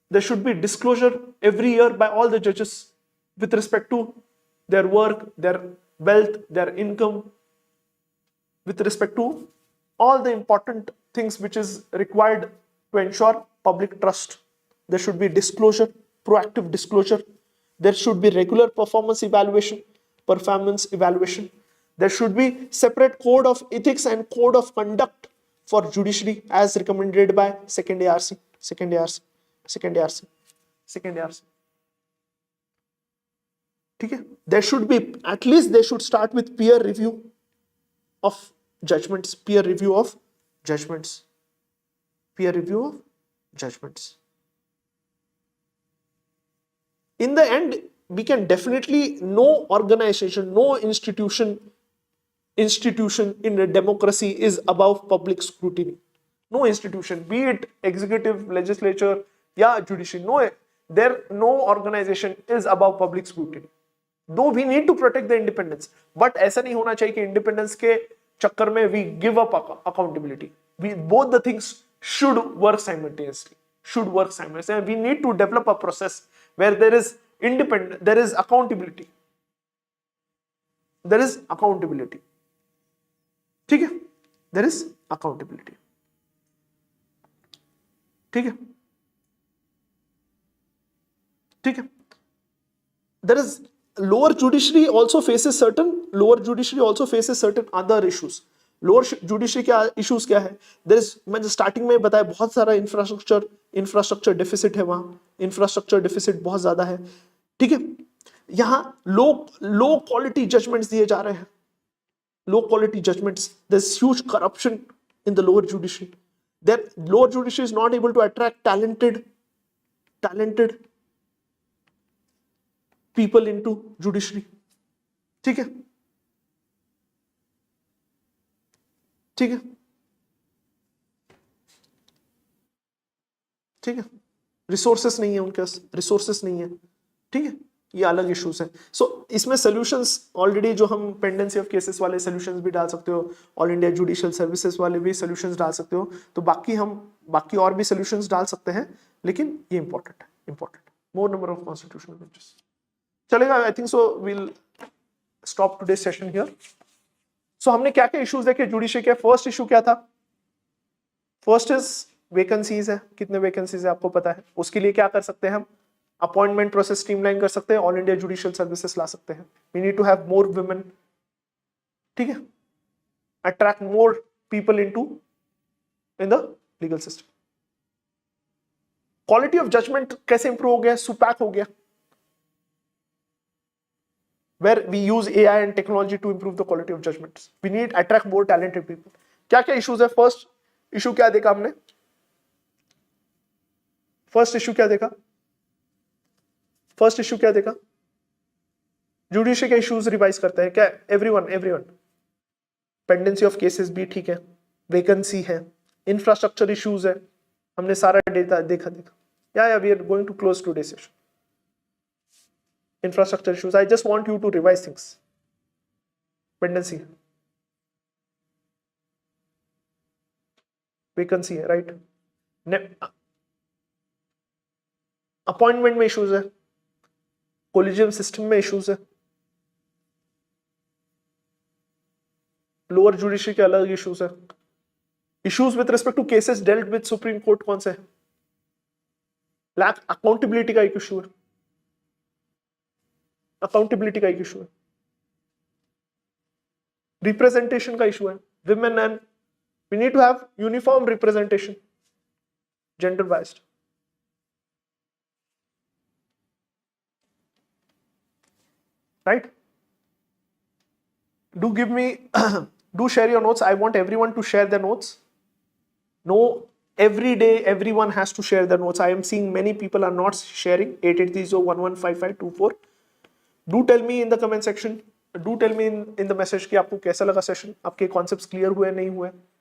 There should be disclosure every year by all the judges with respect to their work, their wealth, their income, with respect to all the important things which is required to ensure public trust. There should be disclosure, proactive disclosure. There should be regular performance evaluation. There should be separate code of ethics and code of conduct for judiciary as recommended by second ARC. ठीक है? There should be, at least they should start with peer review of judgments. In the end, we can definitely, no organization, no institution in a democracy is above public scrutiny. No institution, be it executive, legislature, yeah, judiciary, no organization is above public scrutiny. Though we need to protect the independence, but ऐसा नहीं होना चाहिए कि independence के चक्कर में we give up accountability. Both the things should work simultaneously. And we need to develop a process where there is accountability. ठीक है? There is accountability. ठीक है? There is lower judiciary also faces certain other issues. Lower judiciary क्या issues क्या है? मैं starting में बताया बहुत सारा इंफ्रास्ट्रक्चर डेफिसिट है, वहां इंफ्रास्ट्रक्चर डेफिसिट बहुत ज्यादा है, ठीक है? यहाँ लो क्वालिटी जजमेंट्स दिए जा रहे हैं, there is huge corruption in the lower judiciary. Lower judiciary is not able to attract talented people into judiciary. ठीक है? रिसोर्सेस नहीं है उनके पास, ठीक है? ये अलग इश्यूज है. सो इसमें सॉल्यूशंस ऑलरेडी जो हम पेंडेंसी ऑफ केसेस वाले सॉल्यूशंस भी डाल सकते हो, ऑल इंडिया जुडिशियल सर्विसेज वाले भी सॉल्यूशंस डाल सकते हो, तो बाकी और भी सॉल्यूशंस डाल सकते हैं, लेकिन ये इंपॉर्टेंट है. More number of constitutional benches चलेगा. I think so will stop today session here. सो हमने क्या क्या इश्यूज देखे जुडिशरी के. फर्स्ट इशू क्या था? फर्स्ट इज वैकेंसीज है. कितने वैकेंसीज है आपको पता है. उसके लिए क्या कर सकते हैं हम? अपॉइंटमेंट प्रोसेस स्ट्रीमलाइन कर सकते हैं, ऑल इंडिया जुडिशियल सर्विसेज ला सकते हैं. We need to have more women, ठीक है? Attract more people into in the legal system. Quality of judgment कैसे improve हो गया? सुपैक हो गया, where we use AI and technology to improve the quality of judgments. We need attract more talented people. क्या क्या issues है? First issue क्या देखा हमने? First issue क्या देखा? First issue क्या देखा? जुडिशरी के इश्यूज रिवाइज करता है क्या? एवरीवन पेंडेंसी ऑफ केसेस भी ठीक है, वैकेंसी है, इंफ्रास्ट्रक्चर इश्यूज है, हमने सारा डेटा देखा या we are going to close today session. Infrastructure issues, I just want you to revise things. Pendency, vacancy है, राइट. अपॉइंटमेंट में इश्यूज है, कोलिजियम सिस्टम में इश्यूज है, लोअर जुडिशरी के अलग इश्यूज है. Issues with respect to cases dealt with supreme court कौन से है? लैक अकाउंटेबिलिटी का एक इशू है, अकाउंटेबिलिटी का एक इशू है. रिप्रेजेंटेशन का इशू है, women and we need to have uniform representation, gender biased. Right? Do give me, do share your notes. I want everyone to share their notes. No, every day everyone has to share their notes. I am seeing many people are not sharing. 8830115524. Do tell me in the comment section. Do tell me in the message कि आपको कैसा लगा session, आपके concepts clear हुए नहीं हुए.